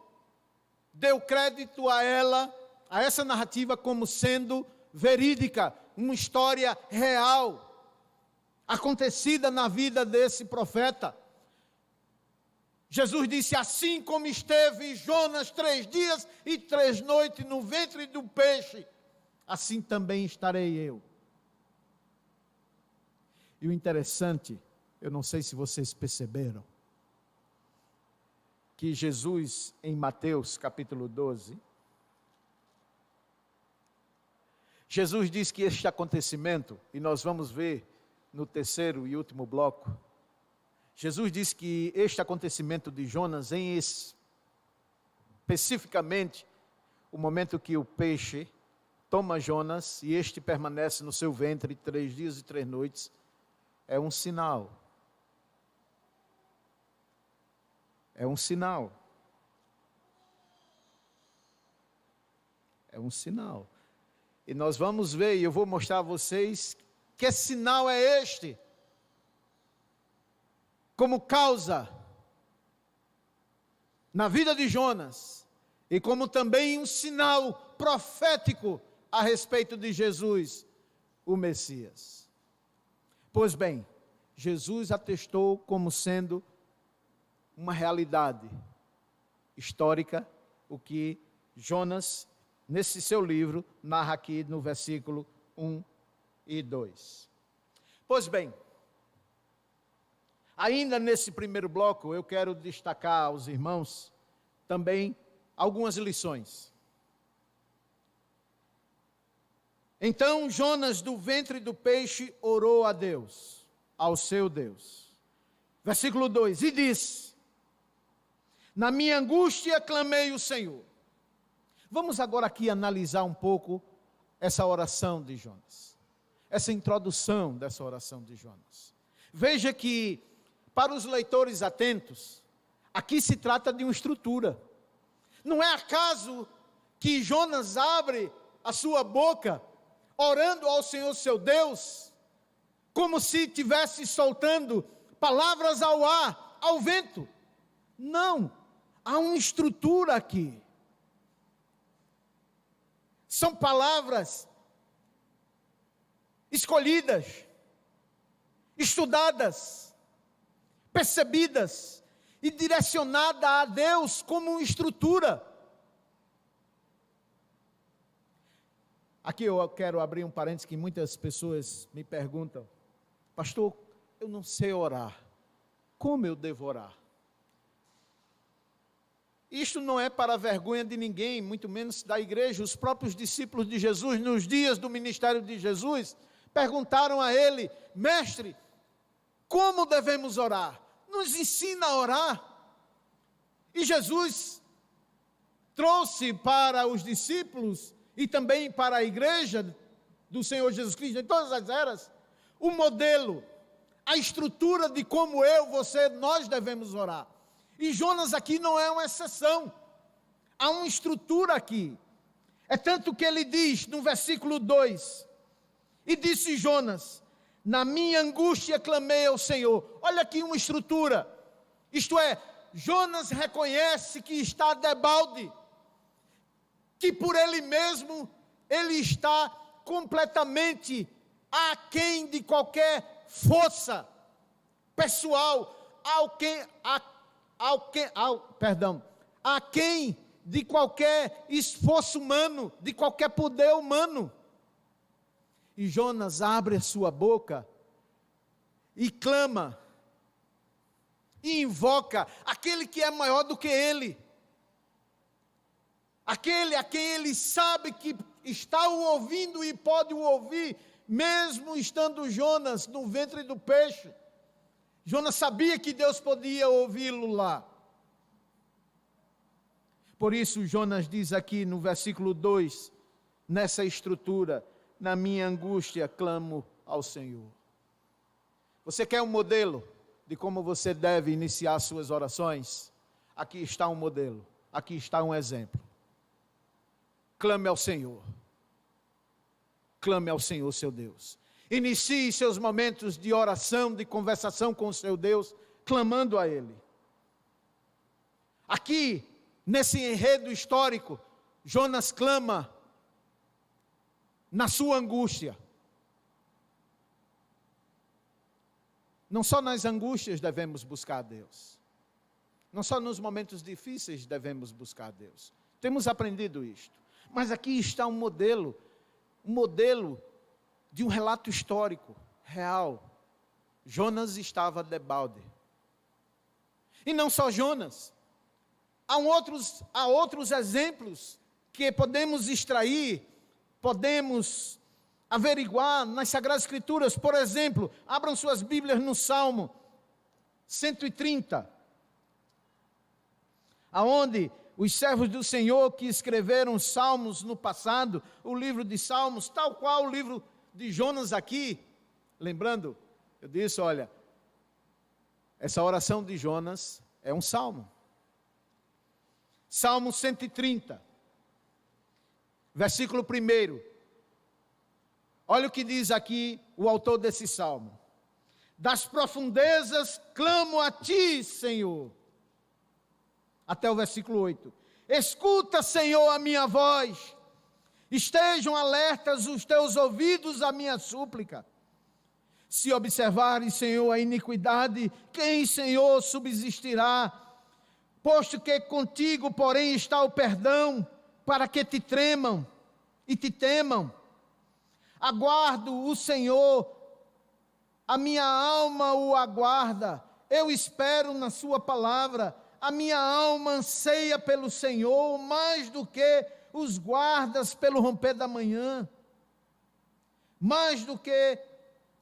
deu crédito a ela, a essa narrativa, como sendo verídica, uma história real, acontecida na vida desse profeta. Jesus disse: assim como esteve Jonas 3 dias e 3 noites no ventre do peixe, assim também estarei eu. E o interessante, eu não sei se vocês perceberam, que Jesus, em Mateus capítulo 12, Jesus diz que este acontecimento, e nós vamos ver no terceiro e último bloco, Jesus diz que este acontecimento de Jonas, especificamente, o momento que o peixe toma Jonas e este permanece no seu ventre 3 dias e 3 noites, é um sinal. É um sinal. É um sinal. E nós vamos ver, e eu vou mostrar a vocês que sinal é este, como causa na vida de Jonas, e como também um sinal profético a respeito de Jesus, o Messias. Pois bem, Jesus atestou como sendo uma realidade histórica o que Jonas, nesse seu livro, narra aqui no versículo 1 e 2. Pois bem, ainda nesse primeiro bloco, eu quero destacar aos irmãos também algumas lições. Então Jonas, do ventre do peixe, orou a Deus, ao seu Deus. Versículo 2, e disse: na minha angústia clamei o Senhor. Vamos agora aqui analisar um pouco essa oração de Jonas, essa introdução dessa oração de Jonas. Veja que, para os leitores atentos, aqui se trata de uma estrutura. Não é acaso que Jonas abre a sua boca, orando ao Senhor seu Deus, como se estivesse soltando palavras ao ar, ao vento. Não, há uma estrutura aqui. São palavras escolhidas, estudadas, percebidas e direcionadas a Deus como uma estrutura. Aqui eu quero abrir um parênteses que muitas pessoas me perguntam: pastor, eu não sei orar, como eu devo orar? Isto não é para a vergonha de ninguém, muito menos da igreja. Os próprios discípulos de Jesus, nos dias do ministério de Jesus, perguntaram a ele: mestre, como devemos orar? Nos ensina a orar. E Jesus trouxe para os discípulos e também para a igreja do Senhor Jesus Cristo, em todas as eras, o modelo, a estrutura de como eu, você, nós devemos orar. E Jonas aqui não é uma exceção. Há uma estrutura aqui. É tanto que ele diz no versículo 2: e disse Jonas, na minha angústia clamei ao Senhor. Olha aqui uma estrutura. Isto é, Jonas reconhece que está debalde, que por ele mesmo, ele está completamente aquém de qualquer força pessoal, aquém de qualquer esforço humano, de qualquer poder humano. E Jonas abre a sua boca e clama, e invoca aquele que é maior do que ele, aquele a quem ele sabe que está o ouvindo e pode o ouvir, mesmo estando Jonas no ventre do peixe. Jonas sabia que Deus podia ouvi-lo lá. Por isso Jonas diz aqui no versículo 2, nessa estrutura: na minha angústia clamo ao Senhor. Você quer um modelo de como você deve iniciar suas orações? Aqui está um modelo, aqui está um exemplo. Clame ao Senhor. clame ao Senhor seu Deus. Inicie seus momentos de oração, de conversação com o seu Deus, clamando a Ele. Aqui, nesse enredo histórico, Jonas clama na sua angústia. Não só nas angústias devemos buscar a Deus. Não só nos momentos difíceis devemos buscar a Deus. Temos aprendido isto. Mas aqui está um modelo de um relato histórico, real. Jonas estava debalde. E não só Jonas. Há outros exemplos que podemos extrair, podemos averiguar nas Sagradas Escrituras. Por exemplo, abram suas Bíblias no Salmo 130, aonde os servos do Senhor que escreveram os Salmos no passado, o livro de Salmos, tal qual o livro de Jonas aqui, lembrando, eu disse, olha, essa oração de Jonas é um salmo. Salmo 130, versículo 1. Olha o que diz aqui o autor desse salmo. Das profundezas clamo a ti, Senhor. Até o versículo 8. Escuta, Senhor, a minha voz. Estejam alertas os teus ouvidos à minha súplica. Se observares, Senhor, a iniquidade, quem, Senhor, subsistirá? Posto que contigo, porém, está o perdão, para que te tremam e te temam. Aguardo o Senhor, a minha alma o aguarda. Eu espero na sua palavra. A minha alma anseia pelo Senhor, mais do que os guardas pelo romper da manhã. Mais do que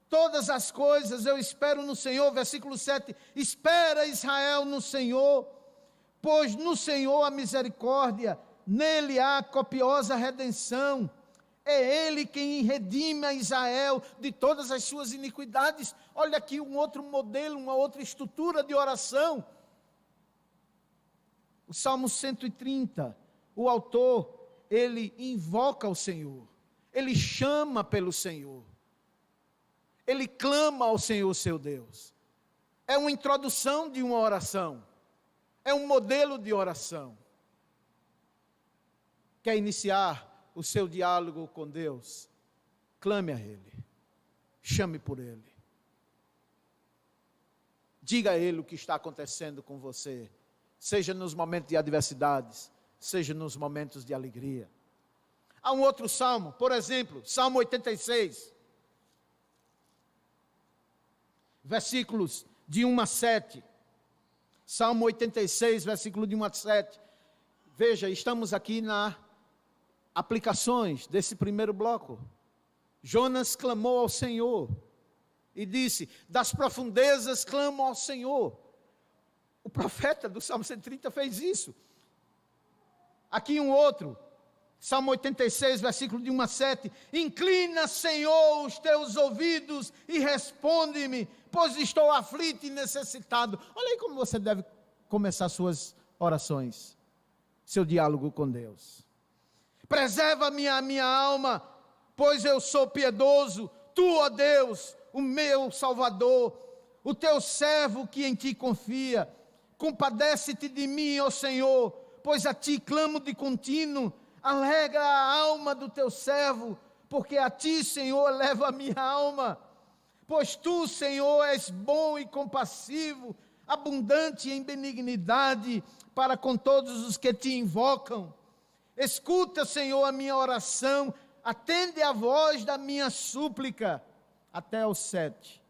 todas as coisas, eu espero no Senhor. Versículo 7, espera Israel no Senhor, pois no Senhor a misericórdia, nele há copiosa redenção. É Ele quem redime a Israel de todas as suas iniquidades. Olha aqui um outro modelo, uma outra estrutura de oração. O Salmo 130, o autor, ele invoca o Senhor, ele chama pelo Senhor, ele clama ao Senhor seu Deus. É uma introdução de uma oração, é um modelo de oração. Quer iniciar o seu diálogo com Deus? Clame a Ele, chame por Ele. Diga a Ele o que está acontecendo com você, seja nos momentos de adversidades, seja nos momentos de alegria. Há um outro salmo, por exemplo, Salmo 86, versículos de 1 a 7. Salmo 86, versículo de 1 a 7. Veja, estamos aqui nas aplicações desse primeiro bloco. Jonas clamou ao Senhor e disse, das profundezas clamo ao Senhor. O profeta do Salmo 130 fez isso. Aqui um outro, Salmo 86, versículo de 1 a 7. Inclina, Senhor, os teus ouvidos e responde-me, pois estou aflito e necessitado. Olha aí como você deve começar suas orações, seu diálogo com Deus. Preserva-me a minha alma, pois eu sou piedoso. Tu, ó Deus, o meu Salvador, o teu servo que em ti confia. Compadece-te de mim, ó Senhor, pois a ti clamo de contínuo. Alegra a alma do teu servo, porque a ti, Senhor, leva a minha alma. Pois tu, Senhor, és bom e compassivo, abundante em benignidade para com todos os que te invocam. Escuta, Senhor, a minha oração, atende a voz da minha súplica. Até o 7.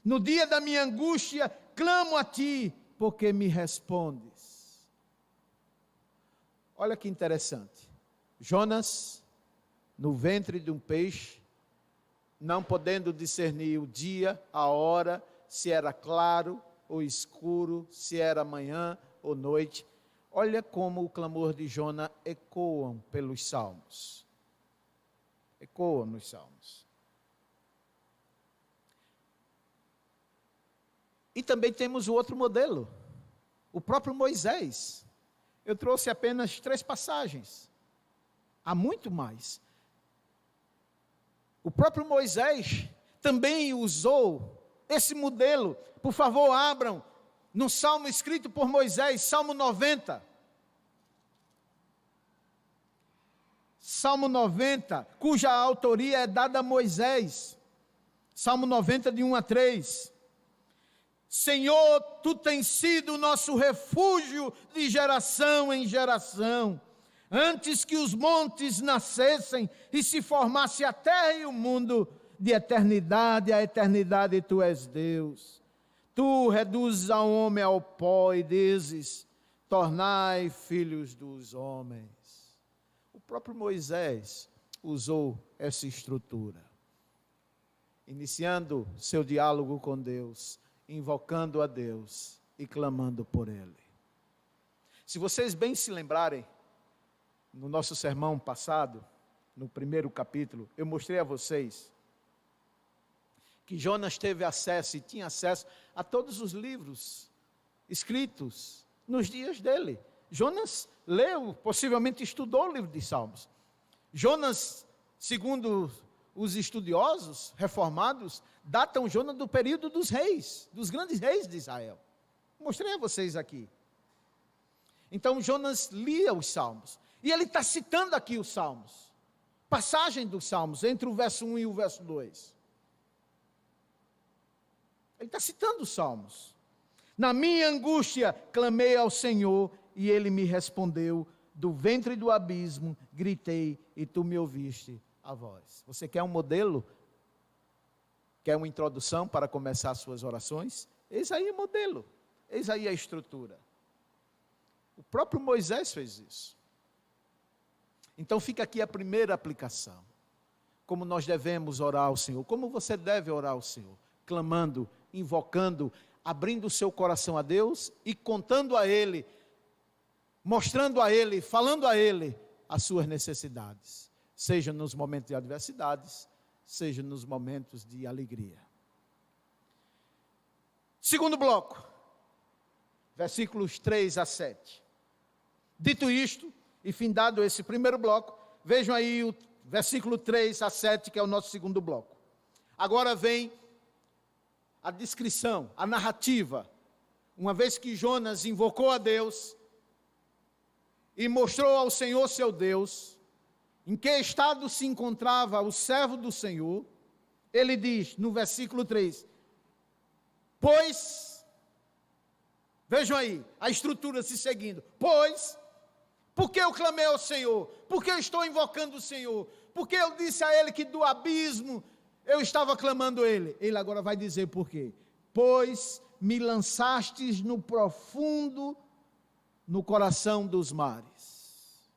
No dia da minha angústia, clamo a ti, porque me respondes. Olha que interessante. Jonas, no ventre de um peixe, não podendo discernir o dia, a hora, se era claro ou escuro, se era manhã ou noite. Olha como o clamor de Jonas ecoam pelos salmos. Ecoam nos salmos. E também temos o outro modelo, o próprio Moisés. Eu trouxe apenas 3 passagens, há muito mais. O próprio Moisés também usou esse modelo. Por favor, abram no salmo escrito por Moisés, Salmo 90. Salmo 90, cuja autoria é dada a Moisés. Salmo 90, de 1 a 3. Senhor, tu tens sido o nosso refúgio de geração em geração. Antes que os montes nascessem e se formasse a terra e o mundo, de eternidade a eternidade tu és Deus. Tu reduzes ao homem ao pó e dizes, tornai filhos dos homens. O próprio Moisés usou essa estrutura, iniciando seu diálogo com Deus, invocando a Deus e clamando por Ele. Se vocês bem se lembrarem, no nosso sermão passado, no primeiro capítulo, eu mostrei a vocês que Jonas teve acesso e tinha acesso a todos os livros escritos nos dias dele. Jonas leu, possivelmente estudou o livro de Salmos. Jonas, segundo os estudiosos reformados, datam Jonas do período dos reis, dos grandes reis de Israel. Mostrei a vocês aqui. Então Jonas lia os Salmos. E ele está citando aqui os Salmos. Passagem dos Salmos, entre o verso 1 e o verso 2. Ele está citando os Salmos. Na minha angústia, clamei ao Senhor, e Ele me respondeu. Do ventre do abismo, gritei, e Tu me ouviste a voz. Você quer um modelo? Quer uma introdução para começar as suas orações? Eis aí o modelo. Eis aí a estrutura. O próprio Moisés fez isso. Então fica aqui a primeira aplicação. Como nós devemos orar ao Senhor. Como você deve orar ao Senhor. Clamando, invocando, abrindo o seu coração a Deus e contando a Ele, mostrando a Ele, falando a Ele as suas necessidades. Seja nos momentos de adversidades, seja nos momentos de alegria. Segundo bloco, versículos 3 a 7. Dito isto, e findado esse primeiro bloco, vejam aí o versículo 3 a 7, que é o nosso segundo bloco. Agora vem a descrição, a narrativa. Uma vez que Jonas invocou a Deus e mostrou ao Senhor seu Deus, em que estado se encontrava o servo do Senhor, ele diz no versículo 3, pois, vejam aí, a estrutura se seguindo, pois, porque eu clamei ao Senhor, porque eu estou invocando o Senhor, porque eu disse a Ele que do abismo eu estava clamando Ele. Ele agora vai dizer por quê. Pois me lançastes no profundo, no coração dos mares,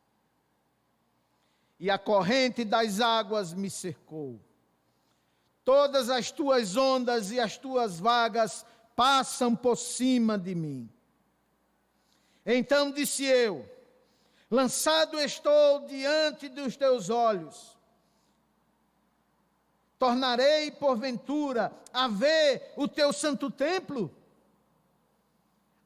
e a corrente das águas me cercou. Todas as tuas ondas e as tuas vagas passam por cima de mim. Então disse eu, lançado estou diante dos teus olhos. Tornarei, porventura, a ver o teu santo templo?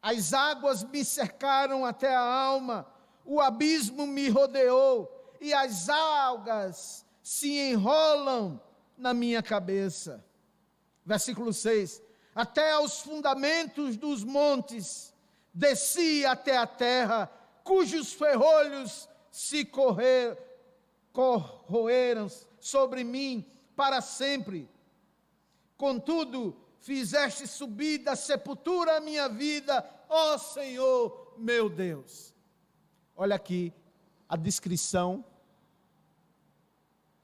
As águas me cercaram até a alma, o abismo me rodeou, e as algas se enrolam na minha cabeça. Versículo 6. Até aos fundamentos dos montes, desci até a terra, cujos ferrolhos se corroeram sobre mim para sempre. Contudo, fizeste subir da sepultura a minha vida, ó Senhor meu Deus. Olha aqui a descrição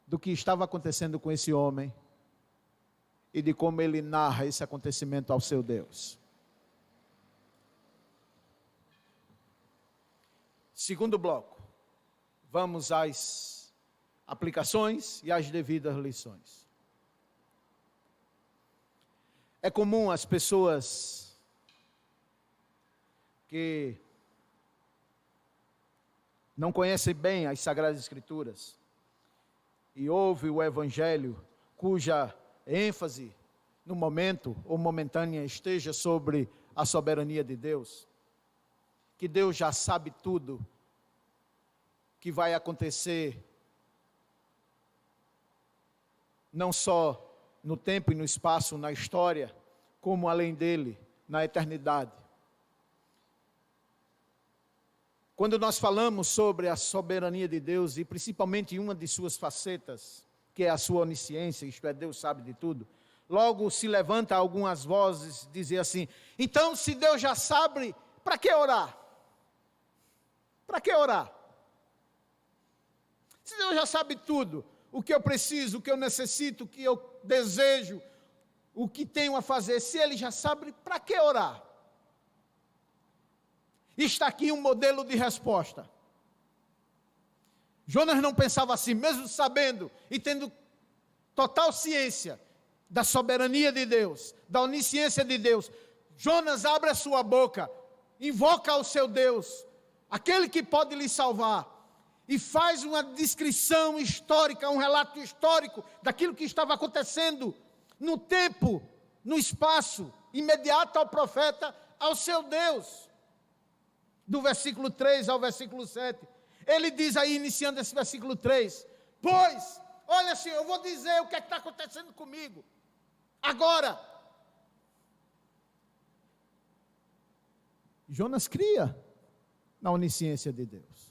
do que estava acontecendo com esse homem e de como ele narra esse acontecimento ao seu Deus. Segundo bloco, vamos às aplicações e às devidas lições. É comum as pessoas que não conhecem bem as Sagradas Escrituras e ouvem o Evangelho, cuja ênfase no momento ou momentânea esteja sobre a soberania de Deus, que Deus já sabe tudo que vai acontecer não só no tempo e no espaço, na história, como além dele, na eternidade. Quando nós falamos sobre a soberania de Deus, e principalmente uma de suas facetas, que é a sua onisciência, isto é, Deus sabe de tudo, logo se levanta algumas vozes dizer assim: então, se Deus já sabe, para que orar? Para que orar? Se Deus já sabe tudo, o que eu preciso, o que eu necessito, o que eu desejo, o que tenho a fazer, se Ele já sabe, para que orar? Está aqui um modelo de resposta. Jonas não pensava assim, mesmo sabendo e tendo total ciência da soberania de Deus, da onisciência de Deus. Jonas abre a sua boca, invoca ao seu Deus, aquele que pode lhe salvar, e faz uma descrição histórica, um relato histórico daquilo que estava acontecendo no tempo, no espaço imediato ao profeta, ao seu Deus. Do versículo 3 ao versículo 7. Ele diz aí, iniciando esse versículo 3, pois, olha assim, eu vou dizer o que está acontecendo comigo. Agora. Jonas cria na onisciência de Deus.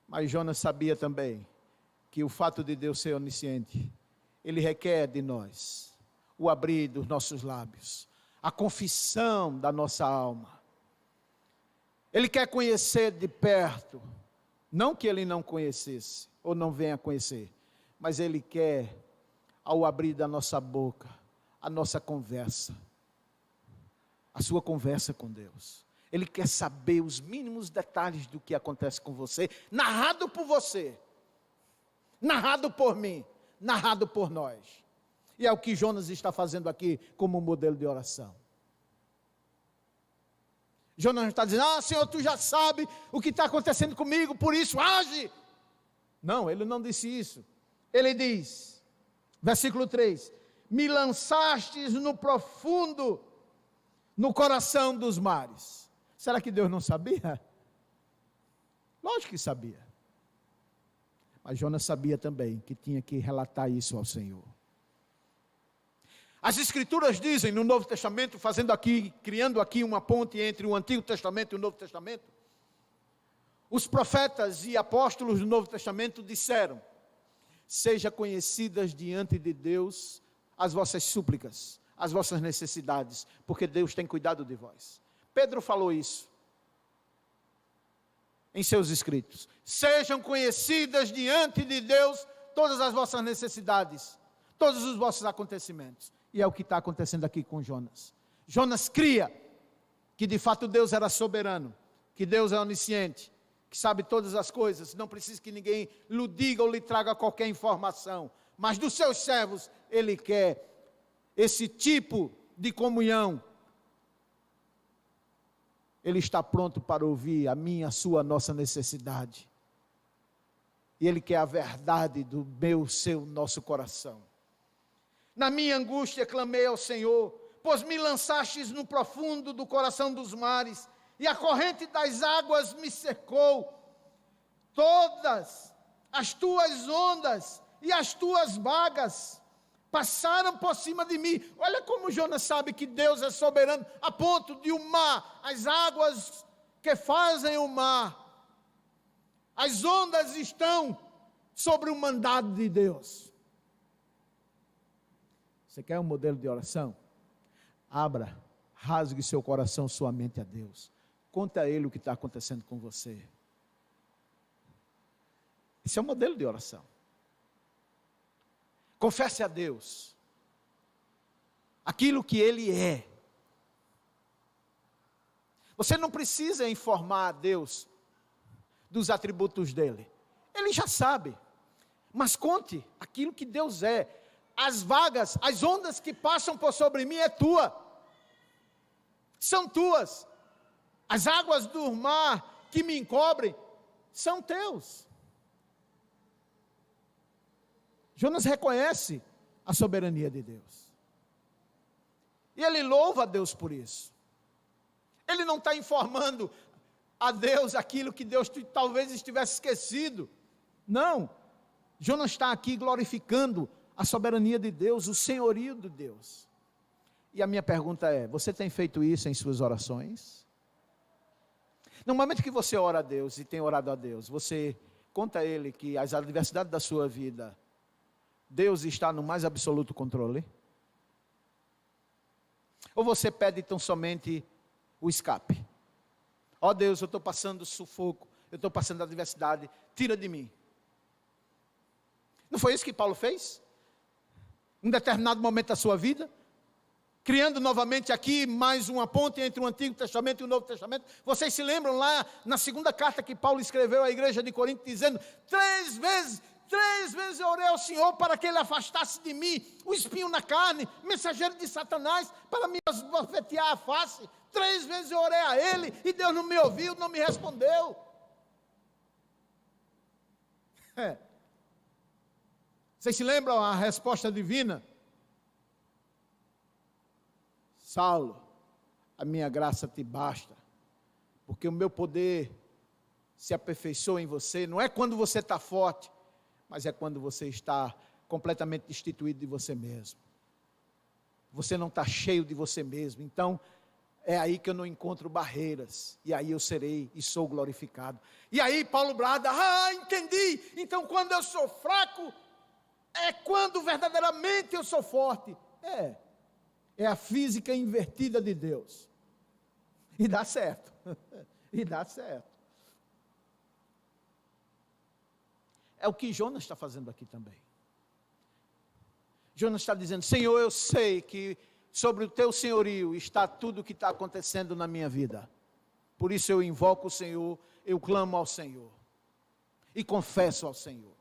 Mas Jonas sabia também que o fato de Deus ser onisciente, Ele requer de nós o abrir dos nossos lábios, a confissão da nossa alma. Ele quer conhecer de perto, não que Ele não conhecesse, ou não venha conhecer, mas Ele quer, ao abrir da nossa boca, a nossa conversa, a sua conversa com Deus. Ele quer saber os mínimos detalhes do que acontece com você, narrado por você, narrado por mim, narrado por nós. E é o que Jonas está fazendo aqui como modelo de oração. Jonas está dizendo: Senhor, tu já sabe o que está acontecendo comigo, por isso age. Não, ele não disse isso. Ele diz, versículo 3, me lançastes no profundo, no coração dos mares. Será que Deus não sabia? Lógico que sabia. Mas Jonas sabia também que tinha que relatar isso ao Senhor. As Escrituras dizem no Novo Testamento, criando aqui uma ponte entre o Antigo Testamento e o Novo Testamento, os profetas e apóstolos do Novo Testamento disseram: seja conhecidas diante de Deus as vossas súplicas, as vossas necessidades, porque Deus tem cuidado de vós. Pedro falou isso em seus escritos. Sejam conhecidas diante de Deus todas as vossas necessidades, todos os vossos acontecimentos. E é o que está acontecendo aqui com Jonas. Jonas cria que de fato Deus era soberano, que Deus é onisciente, que sabe todas as coisas, não precisa que ninguém lhe diga ou lhe traga qualquer informação. Mas dos seus servos, Ele quer esse tipo de comunhão. Ele está pronto para ouvir a minha, a sua, a nossa necessidade. E Ele quer a verdade do meu, seu, nosso coração. Na minha angústia clamei ao Senhor, pois me lançastes no profundo do coração dos mares, e a corrente das águas me cercou. Todas as tuas ondas e as tuas vagas passaram por cima de mim. Olha como Jonas sabe que Deus é soberano, a ponto de o mar, as águas que fazem o mar, as ondas estão sobre o mandado de Deus. Você quer um modelo de oração? Abra, rasgue seu coração, sua mente a Deus. Conta a Ele o que está acontecendo com você. Esse é o modelo de oração. Confesse a Deus aquilo que Ele é. Você não precisa informar a Deus dos atributos dEle. Ele já sabe. Mas conte aquilo que Deus é. As vagas, as ondas que passam por sobre mim é tua. São tuas. As águas do mar que me encobrem são teus. Jonas reconhece a soberania de Deus. E ele louva a Deus por isso. Ele não está informando a Deus aquilo que Deus talvez estivesse esquecido. Não. Jonas está aqui glorificando a soberania de Deus, o senhorio de Deus. E a minha pergunta é: você tem feito isso em suas orações? No momento que você ora a Deus e tem orado a Deus, você conta a Ele que as adversidades da sua vida, Deus está no mais absoluto controle? Ou você pede tão somente o escape? Ó Deus, eu estou passando sufoco, eu estou passando adversidade, tira de mim. Não foi isso que Paulo fez? Em um determinado momento da sua vida, criando novamente aqui mais uma ponte entre o Antigo Testamento e o Novo Testamento. Vocês se lembram lá na segunda carta que Paulo escreveu à igreja de Corinto, dizendo: três vezes eu orei ao Senhor para que Ele afastasse de mim o espinho na carne, mensageiro de Satanás, para me esbofetear a face. 3 vezes eu orei a Ele e Deus não me ouviu, não me respondeu. Vocês se lembram a resposta divina? Saulo, a minha graça te basta, porque o meu poder se aperfeiçoa em você. Não é quando você está forte, mas é quando você está completamente destituído de você mesmo. Você não está cheio de você mesmo. Então, é aí que eu não encontro barreiras. E aí eu serei e sou glorificado. E aí Paulo brada: entendi. Então, quando eu sou fraco, é quando verdadeiramente eu sou forte. É a física invertida de Deus. E dá certo. E dá certo. É o que Jonas está fazendo aqui também. Jonas está dizendo: Senhor, eu sei que sobre o teu senhorio está tudo o que está acontecendo na minha vida. Por isso eu invoco o Senhor, eu clamo ao Senhor. E confesso ao Senhor.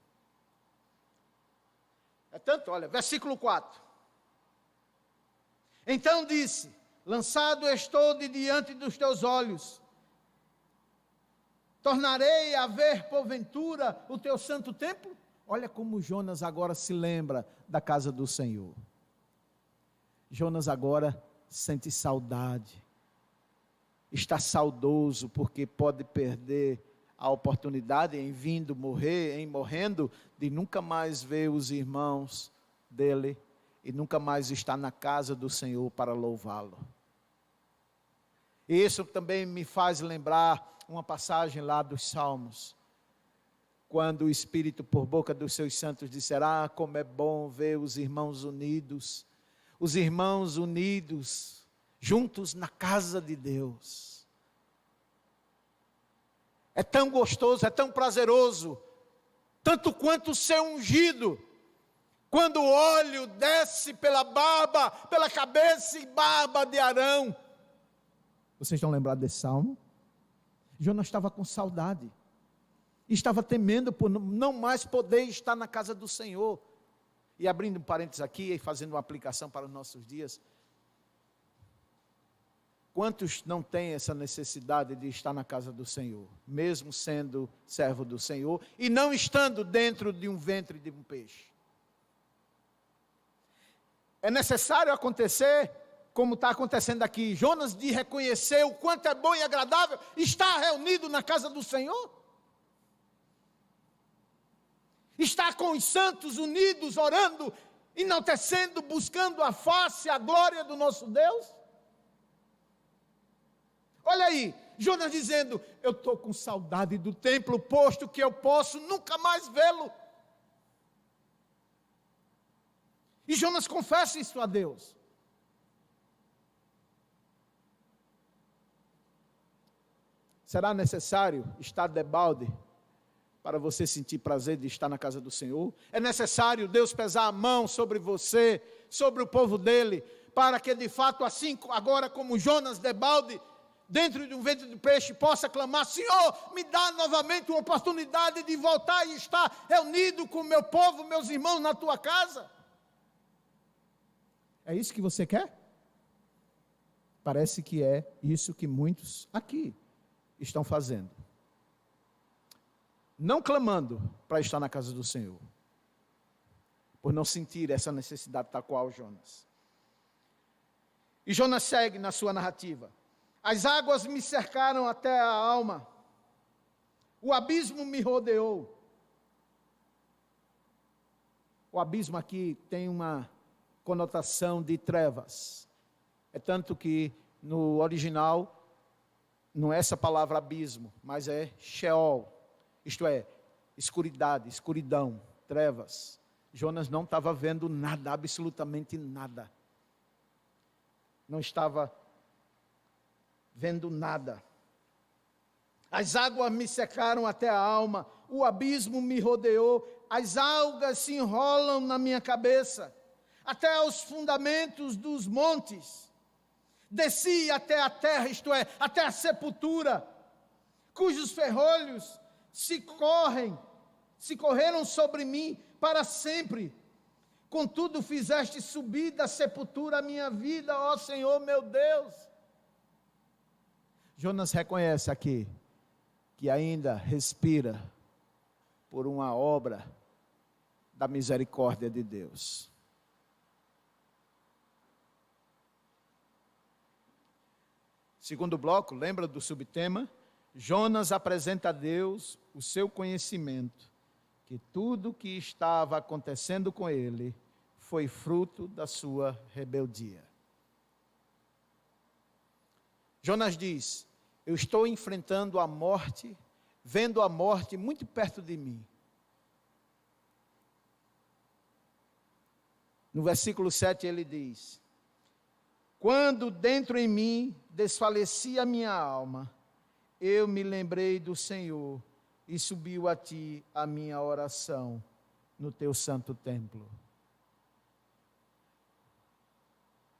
É tanto, olha, versículo 4. Então disse: lançado estou de diante dos teus olhos. Tornarei a ver porventura o teu santo templo? Olha como Jonas agora se lembra da casa do Senhor. Jonas agora sente saudade. Está saudoso porque pode perder a oportunidade em vindo morrer, em morrendo, de nunca mais ver os irmãos dele e nunca mais estar na casa do Senhor para louvá-lo. E isso também me faz lembrar uma passagem lá dos Salmos, quando o Espírito por boca dos seus santos disserá: como é bom ver os irmãos unidos juntos na casa de Deus. É tão gostoso, é tão prazeroso, tanto quanto ser ungido, quando o óleo desce pela barba, pela cabeça e barba de Arão. Vocês estão lembrados desse salmo? Jonas estava com saudade, estava temendo por não mais poder estar na casa do Senhor. E abrindo um parênteses aqui e fazendo uma aplicação para os nossos dias, quantos não têm essa necessidade de estar na casa do Senhor, mesmo sendo servo do Senhor e não estando dentro de um ventre de um peixe? É necessário acontecer, como está acontecendo aqui, Jonas, de reconhecer o quanto é bom e agradável estar reunido na casa do Senhor? Estar com os santos unidos, orando, enaltecendo, buscando a face, a glória do nosso Deus? Olha aí, Jonas dizendo: eu estou com saudade do templo, posto que eu posso nunca mais vê-lo. E Jonas confessa isso a Deus. Será necessário estar debalde para você sentir prazer de estar na casa do Senhor? É necessário Deus pesar a mão sobre você, sobre o povo dele, para que de fato, assim agora como Jonas debalde, dentro de um ventre de peixe, possa clamar: Senhor, me dá novamente uma oportunidade de voltar e estar reunido com o meu povo, meus irmãos, na tua casa? É isso que você quer? Parece que é isso que muitos aqui estão fazendo. Não clamando para estar na casa do Senhor, por não sentir essa necessidade tal qual Jonas. E Jonas segue na sua narrativa: as águas me cercaram até a alma, o abismo me rodeou. O abismo aqui tem uma conotação de trevas. É tanto que no original não é essa palavra abismo, mas é Sheol, isto é, escuridade, escuridão, trevas. Jonas não estava vendo nada, absolutamente nada. Não estava vendo nada. As águas me secaram até a alma, o abismo me rodeou, as algas se enrolam na minha cabeça, até aos fundamentos dos montes. Desci até a terra, isto é, até a sepultura, cujos ferrolhos se correram sobre mim para sempre. Contudo, fizeste subir da sepultura a minha vida, ó Senhor meu Deus. Jonas reconhece aqui que ainda respira por uma obra da misericórdia de Deus. Segundo bloco, lembra do subtema? Jonas apresenta a Deus o seu conhecimento, que tudo o que estava acontecendo com ele foi fruto da sua rebeldia. Jonas diz: eu estou enfrentando a morte, vendo a morte muito perto de mim. No versículo 7 ele diz: quando dentro em mim desfalecia a minha alma, eu me lembrei do Senhor e subiu a ti a minha oração no teu santo templo.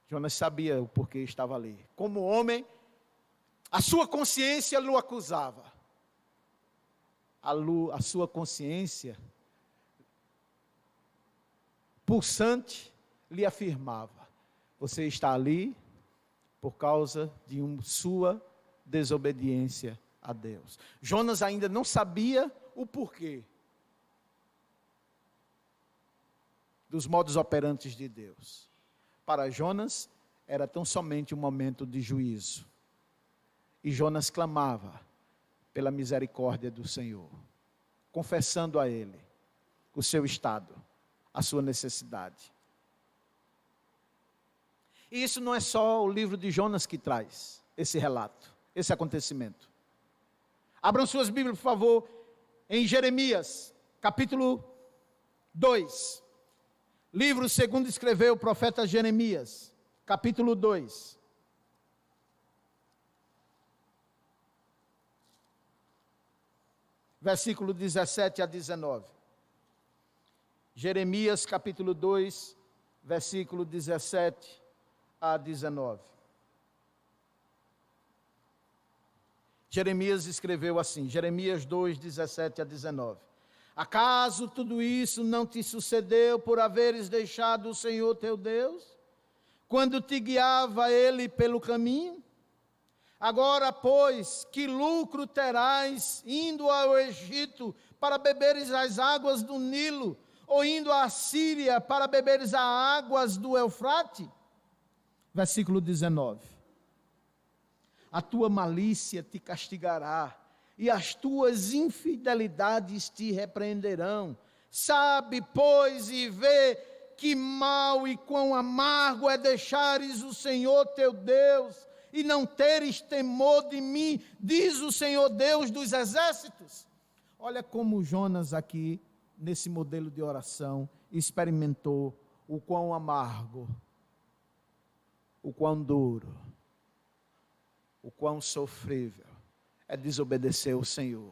Jonas sabia o porquê estava ali. Como homem, a sua consciência o acusava. A sua consciência pulsante lhe afirmava: você está ali por causa de sua desobediência a Deus. Jonas ainda não sabia o porquê dos modos operantes de Deus. Para Jonas, era tão somente um momento de juízo. E Jonas clamava pela misericórdia do Senhor, confessando a Ele o seu estado, a sua necessidade. E isso não é só o livro de Jonas que traz esse relato, esse acontecimento. Abram suas Bíblias, por favor, em Jeremias, capítulo 2. Livro segundo escreveu o profeta Jeremias, capítulo 2. Versículo 17 a 19. Jeremias, capítulo 2, versículo 17 a 19. Jeremias escreveu assim, Jeremias 2, 17 a 19. Acaso tudo isso não te sucedeu por haveres deixado o Senhor teu Deus, quando te guiava Ele pelo caminho? Agora, pois, que lucro terás indo ao Egito para beberes as águas do Nilo, ou indo à Síria para beberes as águas do Eufrate? Versículo 19. A tua malícia te castigará, e as tuas infidelidades te repreenderão. Sabe, pois, e vê que mal e quão amargo é deixares o Senhor teu Deus, e não teres temor de mim, diz o Senhor Deus dos exércitos. Olha como Jonas aqui, nesse modelo de oração, experimentou o quão amargo, o quão duro, o quão sofrível é desobedecer o Senhor,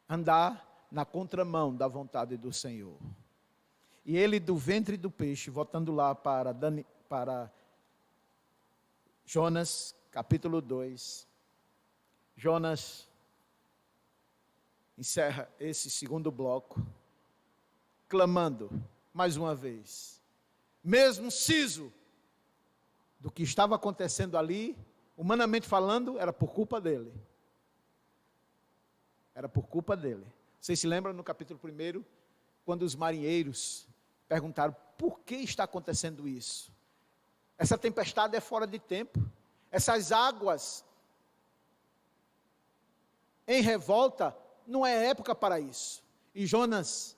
andar na contramão da vontade do Senhor. E ele do ventre do peixe, voltando lá para Jonas, capítulo 2, Jonas encerra esse segundo bloco, clamando, mais uma vez, mesmo ciso do que estava acontecendo ali, humanamente falando, era por culpa dele. Era por culpa dele. Vocês se lembram no capítulo 1, quando os marinheiros perguntaram, por que está acontecendo isso? Essa tempestade é fora de tempo. Essas águas em revolta, não é época para isso. E Jonas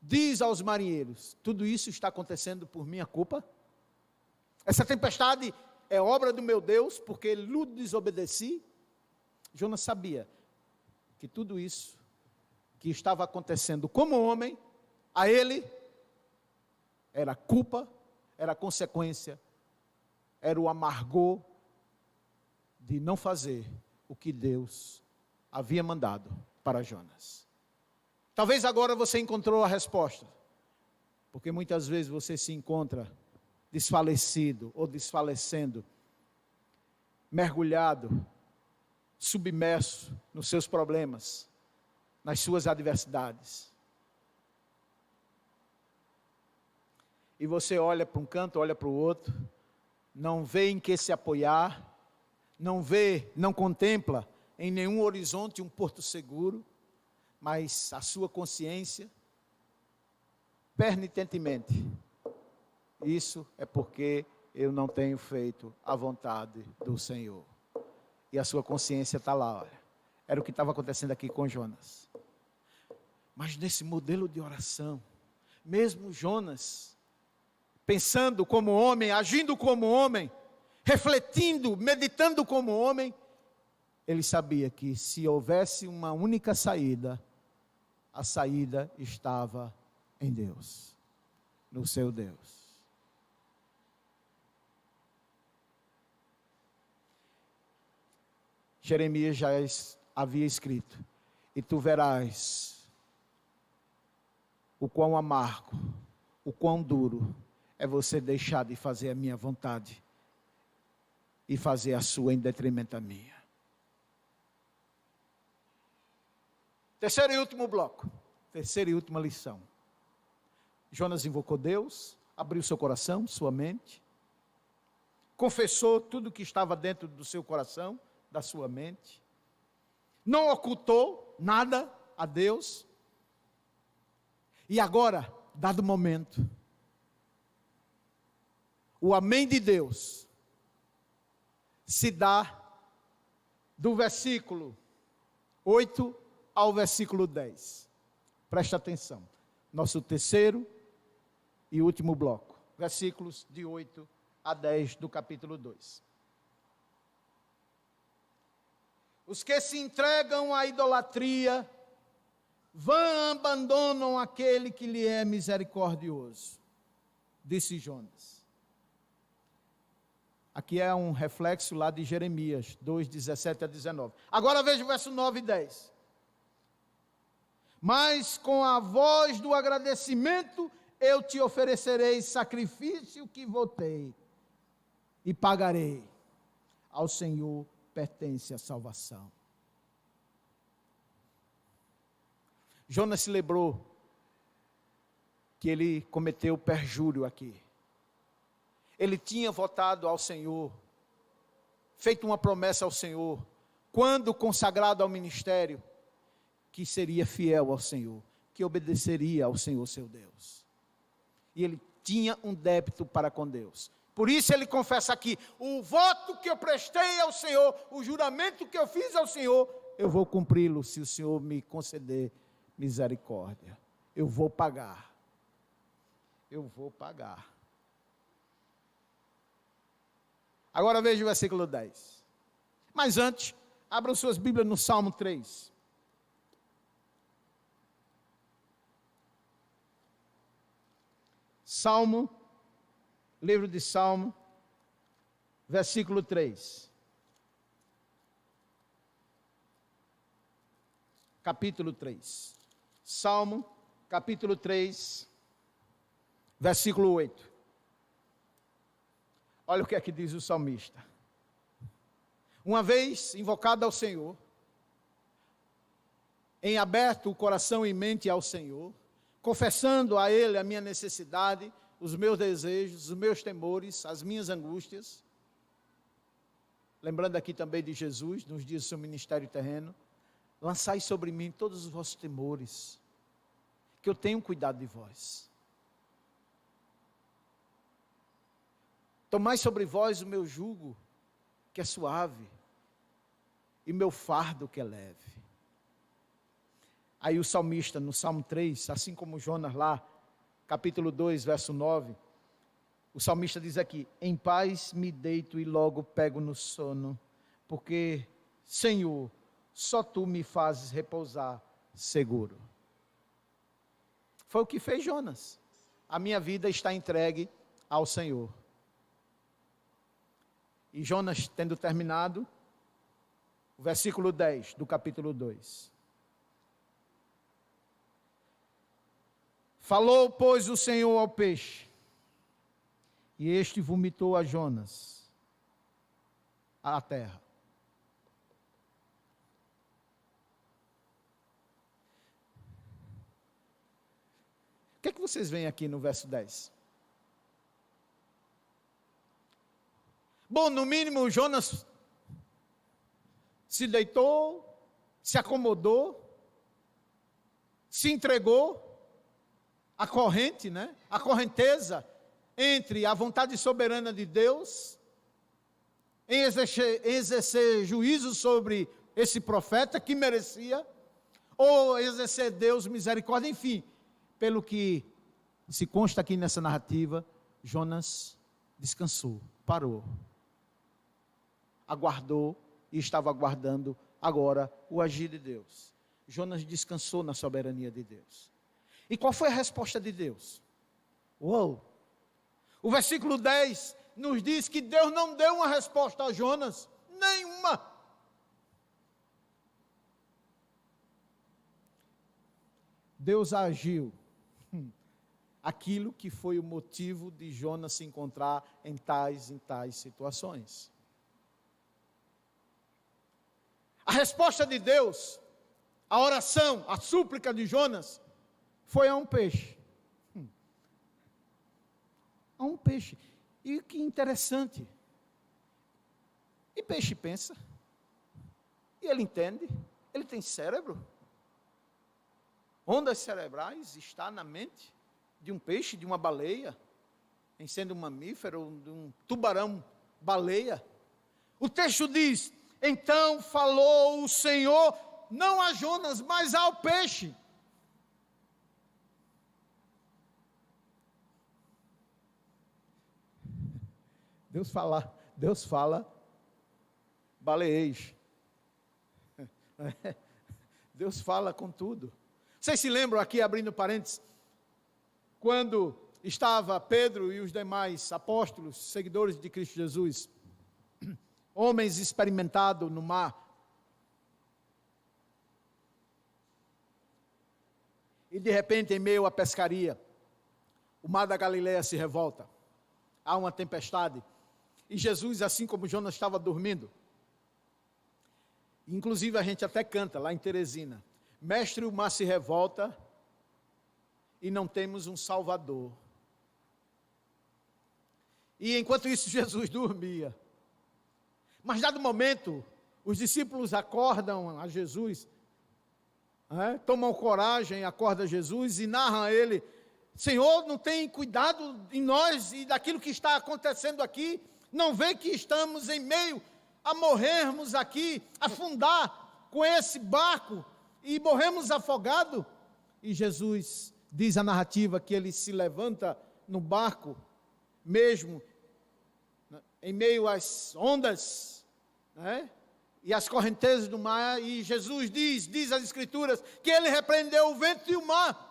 diz aos marinheiros: tudo isso está acontecendo por minha culpa? Essa tempestade é obra do meu Deus, porque lhe desobedeci? Jonas sabia que tudo isso que estava acontecendo como homem, a ele, era culpa, era consequência, era o amargor de não fazer o que Deus havia mandado para Jonas. Talvez agora você encontrou a resposta, porque muitas vezes você se encontra desfalecido ou desfalecendo, mergulhado, submerso nos seus problemas, nas suas adversidades. E você olha para um canto, olha para o outro, não vê em que se apoiar, não contempla em nenhum horizonte um porto seguro, mas a sua consciência, pernicentemente, isso é porque eu não tenho feito a vontade do Senhor. E a sua consciência está lá, olha. Era o que estava acontecendo aqui com Jonas. Mas nesse modelo de oração, mesmo Jonas, pensando como homem, agindo como homem, refletindo, meditando como homem, ele sabia que se houvesse uma única saída, a saída estava em Deus, no seu Deus. Jeremias já havia escrito: e tu verás o quão amargo, o quão duro é você deixar de fazer a minha vontade e fazer a sua em detrimento da minha. Terceiro e último bloco, terceira e última lição. Jonas invocou Deus, abriu seu coração, sua mente, confessou tudo o que estava dentro do seu coração, da sua mente, não ocultou nada a Deus. E agora, dado o momento, o amém de Deus se dá do versículo 8 ao versículo 10. Presta atenção. Nosso terceiro e último bloco. Versículos de 8 a 10 do capítulo 2. Os que se entregam à idolatria vão abandonam aquele que lhe é misericordioso, disse Jonas. Aqui é um reflexo lá de Jeremias 2, 17 a 19. Agora veja o verso 9 e 10. Mas com a voz do agradecimento eu te oferecerei sacrifício que votei e pagarei. Ao Senhor pertence a salvação. Jonas se lembrou que ele cometeu perjúrio aqui. Ele tinha votado ao Senhor, feito uma promessa ao Senhor, quando consagrado ao ministério, que seria fiel ao Senhor, que obedeceria ao Senhor seu Deus. E ele tinha um débito para com Deus. Por isso ele confessa aqui: o voto que eu prestei ao Senhor, o juramento que eu fiz ao Senhor, eu vou cumpri-lo se o Senhor me conceder misericórdia. Eu vou pagar. Eu vou pagar. Agora veja o versículo 10. Mas antes, abram suas Bíblias no Salmo 3. Salmo, livro de Salmo, versículo 3. Capítulo 3. Salmo, capítulo 3, versículo 8. Olha o que é que diz o salmista. Uma vez invocado ao Senhor, em aberto o coração e mente ao Senhor, confessando a Ele a minha necessidade, os meus desejos, os meus temores, as minhas angústias. Lembrando aqui também de Jesus, nos dias do seu ministério terreno. Lançai sobre mim todos os vossos temores, que eu tenho cuidado de vós. Tomai sobre vós o meu jugo, que é suave, e meu fardo que é leve. Aí o salmista, no Salmo 3, assim como Jonas lá, capítulo 2, verso 9, o salmista diz aqui: em paz me deito e logo pego no sono, porque, Senhor, só Tu me fazes repousar seguro. Foi o que fez Jonas. A minha vida está entregue ao Senhor. E Jonas, tendo terminado, o versículo 10 do capítulo 2. Falou, pois, o Senhor ao peixe, e este vomitou a Jonas à terra. O que é que vocês veem aqui no verso 10? Bom, no mínimo, Jonas se deitou, se acomodou, se entregou à corrente, né? A correnteza entre a vontade soberana de Deus, em exercer juízo sobre esse profeta que merecia, ou exercer Deus misericórdia, enfim, pelo que se consta aqui nessa narrativa, Jonas descansou, parou, aguardou e estava aguardando agora o agir de Deus. Jonas descansou na soberania de Deus. E qual foi a resposta de Deus? Uou! O versículo 10 nos diz que Deus não deu uma resposta a Jonas, nenhuma. Deus agiu aquilo que foi o motivo de Jonas se encontrar em tais situações. A resposta de Deus, a oração, a súplica de Jonas, foi a um peixe. A um peixe. E que interessante. E peixe pensa. E ele entende. Ele tem cérebro. Ondas cerebrais está na mente de um peixe, de uma baleia, em sendo um mamífero, de um tubarão-baleia. O texto diz: então falou o Senhor, não a Jonas, mas ao peixe. Deus fala, baleeis. Deus fala com tudo. Vocês se lembram aqui, abrindo parênteses, quando estava Pedro e os demais apóstolos, seguidores de Cristo Jesus, homens experimentados no mar, e de repente, em meio à pescaria, o mar da Galileia se revolta, há uma tempestade, e Jesus, assim como Jonas estava dormindo, inclusive a gente até canta lá em Teresina: mestre, o mar se revolta e não temos um Salvador. E enquanto isso Jesus dormia. Mas dado momento, os discípulos acordam a Jesus, tomam coragem, acordam Jesus e narram a ele: Senhor, não tem cuidado em nós e daquilo que está acontecendo aqui? Não vê que estamos em meio a morrermos aqui, afundar com esse barco e morremos afogados? E Jesus diz a narrativa que ele se levanta no barco, mesmo em meio às ondas, e as correntezas do mar, e Jesus diz as Escrituras, que ele repreendeu o vento e o mar.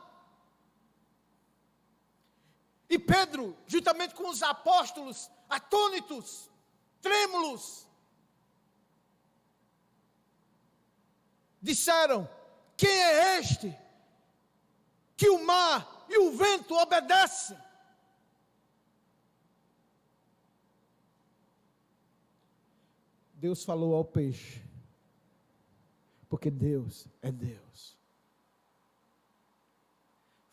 E Pedro, juntamente com os apóstolos, atônitos, trêmulos, disseram: quem é este que o mar e o vento obedecem? Deus falou ao peixe, porque Deus é Deus.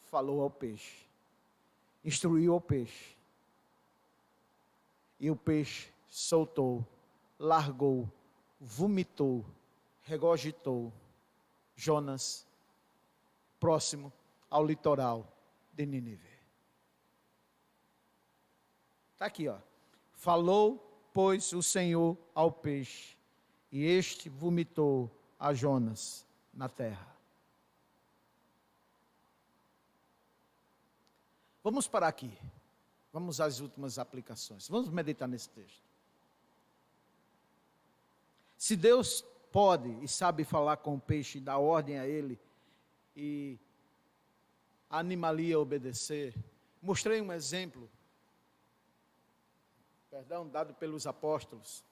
Falou ao peixe, instruiu ao peixe, e o peixe soltou, largou, vomitou, regurgitou Jonas próximo ao litoral de Nínive. Está aqui, ó. Falou, pois, o Senhor ao peixe, e este vomitou a Jonas na terra. Vamos parar aqui. Vamos às últimas aplicações. Vamos meditar nesse texto. Se Deus pode e sabe falar com o peixe, dar ordem a ele, e a animalia obedecer, mostrei um exemplo, dado pelos apóstolos,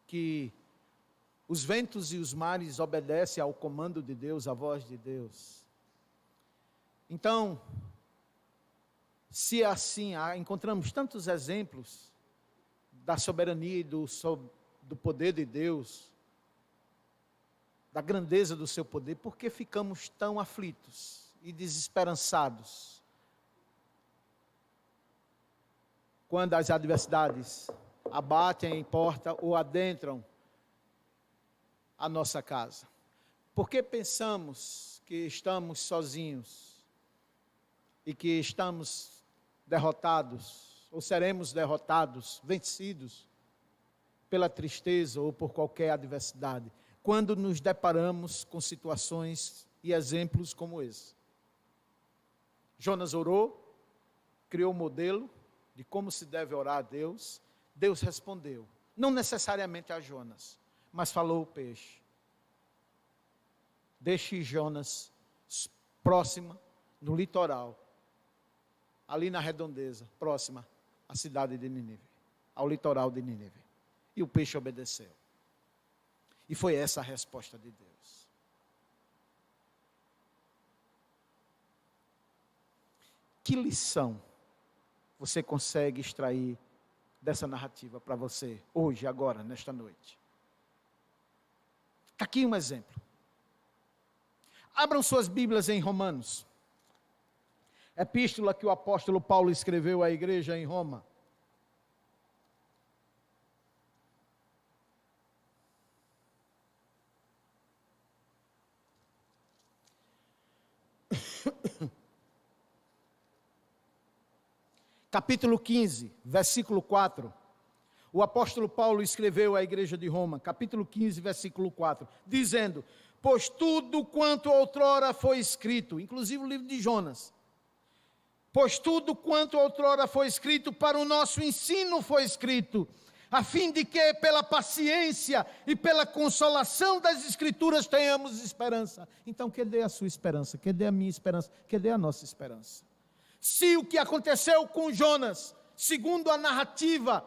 que os ventos e os mares obedecem ao comando de Deus, à voz de Deus. Então, se assim encontramos tantos exemplos da soberania e do poder de Deus, da grandeza do seu poder, por que ficamos tão aflitos e desesperançados quando as adversidades abatem em porta ou adentram a nossa casa? Por que pensamos que estamos sozinhos e que estamos derrotados, ou seremos derrotados, vencidos pela tristeza ou por qualquer adversidade, quando nos deparamos com situações e exemplos como esse? Jonas orou, criou um modelo de como se deve orar a Deus. Deus respondeu, não necessariamente a Jonas, mas falou o peixe. Deixe Jonas próxima, no litoral, ali na redondeza, próxima à cidade de Nínive, ao litoral de Nínive. E o peixe obedeceu. E foi essa a resposta de Deus. Que lição você consegue extrair dessa narrativa para você, hoje, agora, nesta noite? Está aqui um exemplo. Abram suas Bíblias em Romanos. Epístola que o apóstolo Paulo escreveu à igreja em Roma. Capítulo 15, versículo 4. O apóstolo Paulo escreveu à igreja de Roma, capítulo 15, versículo 4, dizendo: pois tudo quanto outrora foi escrito, inclusive o livro de Jonas, pois tudo quanto outrora foi escrito para o nosso ensino foi escrito, a fim de que pela paciência e pela consolação das Escrituras tenhamos esperança. Então, cadê a sua esperança? Cadê a minha esperança? Cadê a nossa esperança? Se o que aconteceu com Jonas, segundo a narrativa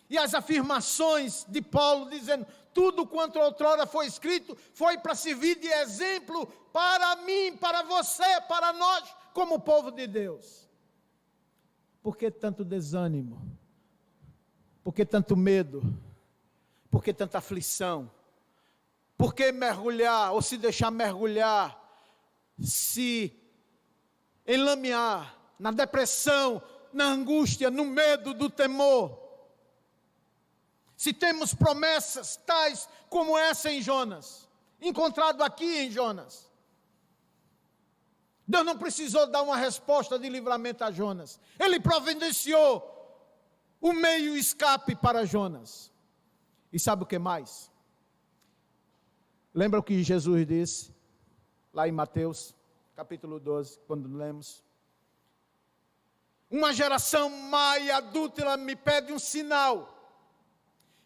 e as afirmações de Paulo, dizendo, tudo quanto outrora foi escrito, foi para servir de exemplo para mim, para você, para nós, como povo de Deus. Por que tanto desânimo? Por que tanto medo? Por que tanta aflição? Por que mergulhar, ou se deixar mergulhar, se enlamear na depressão, na angústia, no medo, do temor? Se temos promessas tais como essa em Jonas, encontrado aqui em Jonas, Deus não precisou dar uma resposta de livramento a Jonas. Ele providenciou o meio escape para Jonas. E sabe o que mais? Lembra o que Jesus disse lá em Mateus, capítulo 12, quando lemos? Uma geração má e adúltera me pede um sinal,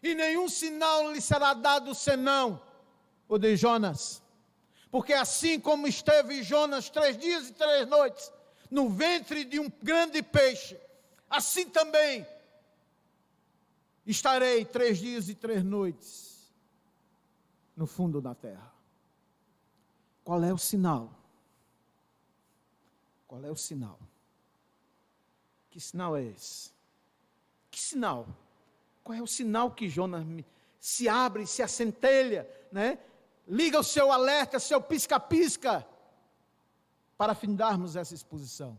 e nenhum sinal lhe será dado senão o de Jonas. Porque assim como esteve Jonas 3 dias e 3 noites no ventre de um grande peixe, assim também estarei 3 dias e 3 noites no fundo da terra. Qual é o sinal? Qual é o sinal? Que sinal é esse? Que sinal? Qual é o sinal que Jonas se abre, se assentelha, né? Liga o seu alerta, seu pisca-pisca, para findarmos essa exposição.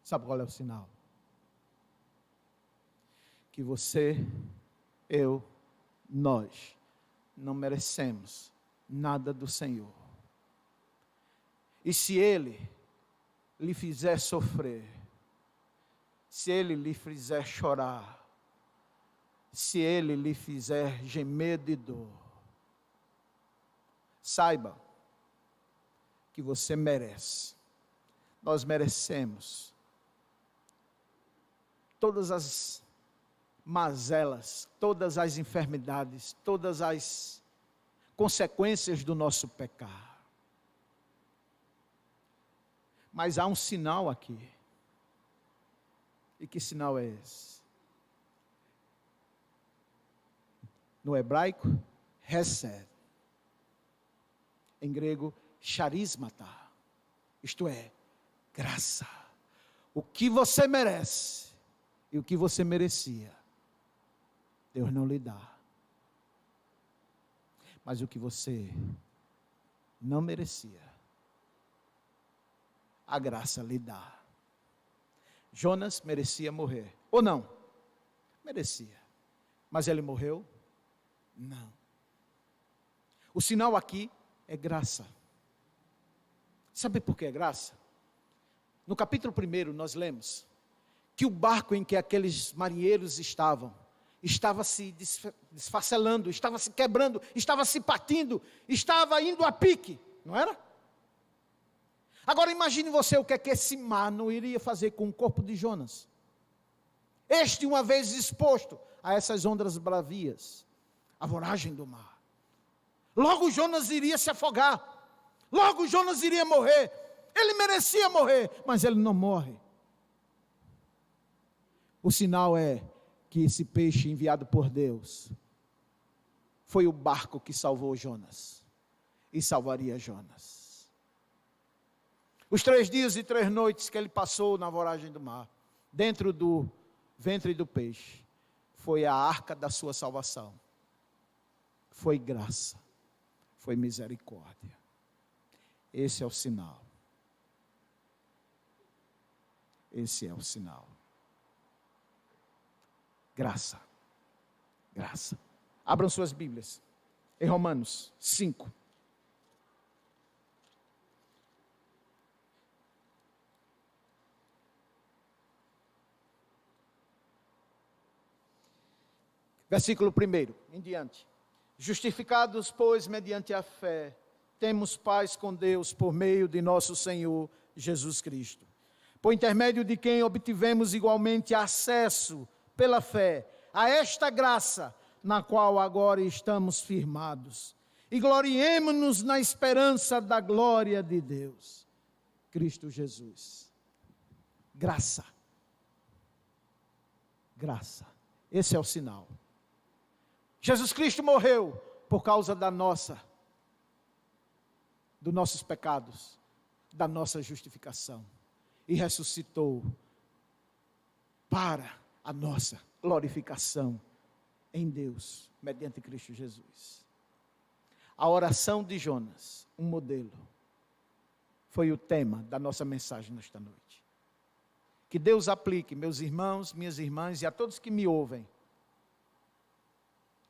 Sabe qual é o sinal? Que você, eu, nós, não merecemos nada do Senhor. E se Ele lhe fizer sofrer, se Ele lhe fizer chorar, se Ele lhe fizer gemer de dor, saiba que você merece. Nós merecemos todas as mazelas, todas as enfermidades, todas as consequências do nosso pecado. Mas há um sinal aqui. E que sinal é esse? No hebraico, hesed. Em grego, charismata. Isto é, graça. O que você merece e o que você merecia, Deus não lhe dá. Mas o que você não merecia, a graça lhe dá. Jonas merecia morrer, ou não? Merecia. Mas ele morreu? Não. O sinal aqui é graça. Sabe por que é graça? No capítulo 1 nós lemos que o barco em que aqueles marinheiros estavam, estava se desfacelando, estava se quebrando, estava se partindo, estava indo a pique, não era? Agora imagine você o que é que esse mar não iria fazer com o corpo de Jonas. Este, uma vez exposto a essas ondas bravias, a voragem do mar. Logo Jonas iria se afogar, logo Jonas iria morrer. Ele merecia morrer, mas ele não morre. O sinal é que esse peixe enviado por Deus foi o barco que salvou Jonas e salvaria Jonas. Os 3 dias e 3 noites que ele passou na voragem do mar, dentro do ventre do peixe, foi a arca da sua salvação. Foi graça, foi misericórdia. Esse é o sinal. Esse é o sinal. Graça. Graça. Abram suas Bíblias. Em Romanos 5. Versículo 1 em diante. Justificados, pois, mediante a fé, temos paz com Deus por meio de nosso Senhor Jesus Cristo, por intermédio de quem obtivemos igualmente acesso pela fé a esta graça na qual agora estamos firmados, e gloriemo-nos na esperança da glória de Deus. Cristo Jesus. Graça. Graça. Esse é o sinal. Jesus Cristo morreu por causa dos nossos pecados, da nossa justificação, e ressuscitou para a nossa glorificação em Deus, mediante Cristo Jesus. A oração de Jonas, um modelo, foi o tema da nossa mensagem nesta noite. Que Deus aplique, meus irmãos, minhas irmãs e a todos que me ouvem,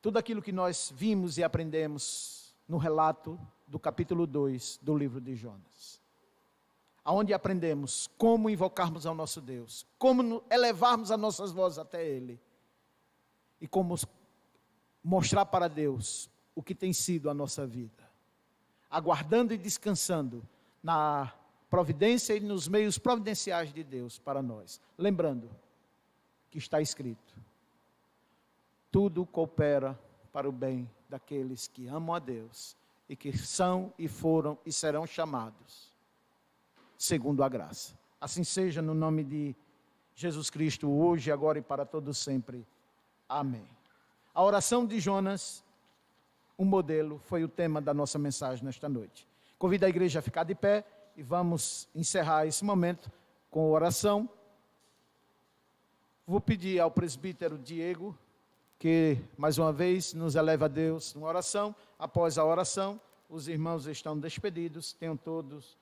tudo aquilo que nós vimos e aprendemos no relato do capítulo 2 do livro de Jonas. Aonde aprendemos como invocarmos ao nosso Deus, como elevarmos as nossas vozes até Ele, e como mostrar para Deus o que tem sido a nossa vida, aguardando e descansando na providência e nos meios providenciais de Deus para nós. Lembrando que está escrito: tudo coopera para o bem daqueles que amam a Deus e que são e foram e serão chamados segundo a graça. Assim seja, no nome de Jesus Cristo, hoje, agora e para todos sempre. Amém. A oração de Jonas, um modelo, foi o tema da nossa mensagem nesta noite. Convido a igreja a ficar de pé e vamos encerrar esse momento com oração. Vou pedir ao presbítero Diego que, mais uma vez, nos eleve a Deus numa oração. Após a oração, os irmãos estão despedidos. Tenham todos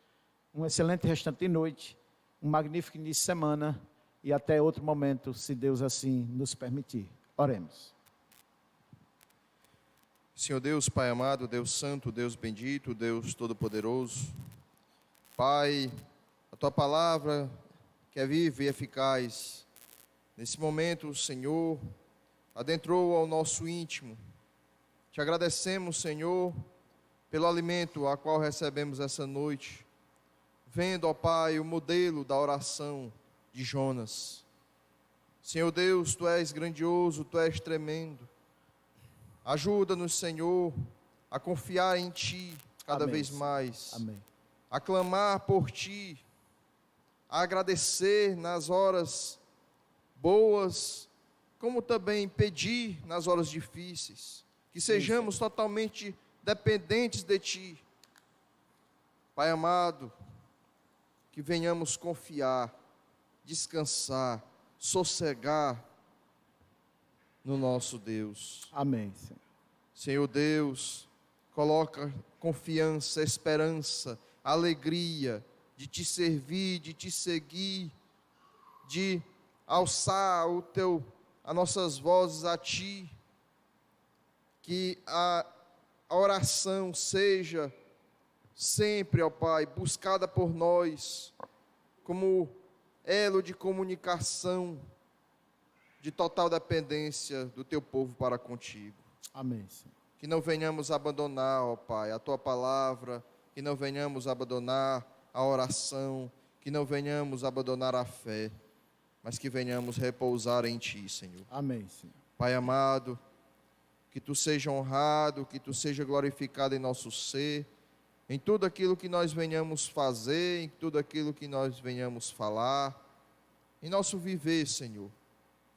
um excelente restante de noite, um magnífico início de semana e até outro momento, se Deus assim nos permitir. Oremos. Senhor Deus, Pai amado, Deus santo, Deus bendito, Deus todo-poderoso. Pai, a Tua palavra que é viva e eficaz, nesse momento o Senhor adentrou ao nosso íntimo. Te agradecemos, Senhor, pelo alimento a qual recebemos essa noite, vendo, ó Pai, o modelo da oração de Jonas. Senhor Deus, Tu és grandioso, Tu és tremendo. Ajuda-nos, Senhor, a confiar em Ti cada Amém, vez Senhor. mais. Amém. A clamar por Ti, a agradecer nas horas boas, como também pedir nas horas difíceis. Que sejamos totalmente dependentes de Ti. Pai amado, que venhamos confiar, descansar, sossegar no nosso Deus. Amém, Senhor. Senhor Deus, coloca confiança, esperança, alegria de Te servir, de Te seguir, de alçar as nossas vozes a Ti. Que a oração seja sempre, ó Pai, buscada por nós como elo de comunicação, de total dependência do Teu povo para contigo. Amém, Senhor. Que não venhamos abandonar, ó Pai, a Tua palavra, que não venhamos abandonar a oração, que não venhamos abandonar a fé, mas que venhamos repousar em Ti, Senhor. Amém, Senhor. Pai amado, que Tu seja honrado, que Tu seja glorificado em nosso ser, em tudo aquilo que nós venhamos fazer, em tudo aquilo que nós venhamos falar, em nosso viver, Senhor,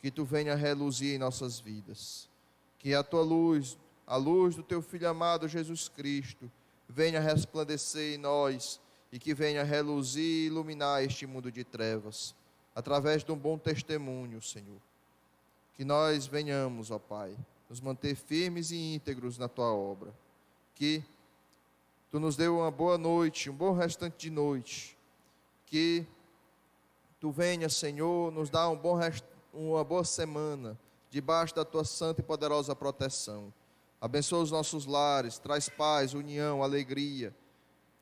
que Tu venha reluzir em nossas vidas, que a Tua luz, a luz do Teu Filho amado Jesus Cristo, venha resplandecer em nós e que venha reluzir e iluminar este mundo de trevas, através de um bom testemunho, Senhor. Que nós venhamos, ó Pai, nos manter firmes e íntegros na Tua obra, que Tu nos deu uma boa noite, um bom restante de noite. Que Tu venha, Senhor, nos dar uma boa semana, debaixo da Tua santa e poderosa proteção. Abençoa os nossos lares, traz paz, união, alegria.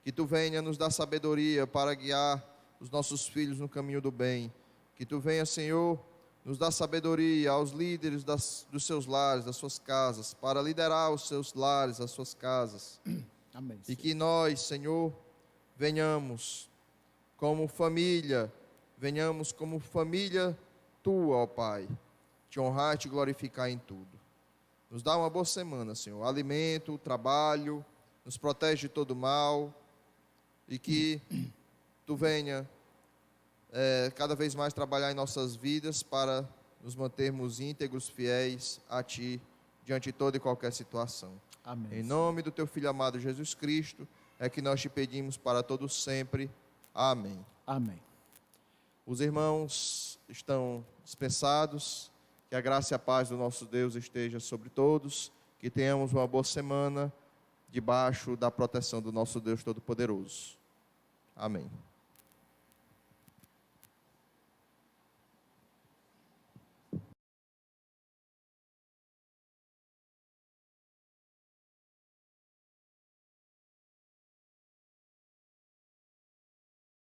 Que Tu venha nos dar sabedoria para guiar os nossos filhos no caminho do bem. Que Tu venha, Senhor, nos dar sabedoria aos líderes dos seus lares, das suas casas, para liderar os seus lares, as suas casas. Amém, E Senhor. que nós, Senhor, venhamos como família Tua, ó Pai, Te honrar e Te glorificar em tudo. Nos dá uma boa semana, Senhor. Alimento, trabalho, nos protege de todo mal e que Tu venha cada vez mais trabalhar em nossas vidas para nos mantermos íntegros, fiéis a Ti, diante de toda e qualquer situação. Amém. Em nome do Teu Filho amado Jesus Cristo, é que nós Te pedimos para todos sempre. Amém. Amém. Os irmãos estão dispensados. Que a graça e a paz do nosso Deus esteja sobre todos. Que tenhamos uma boa semana debaixo da proteção do nosso Deus Todo-Poderoso. Amém.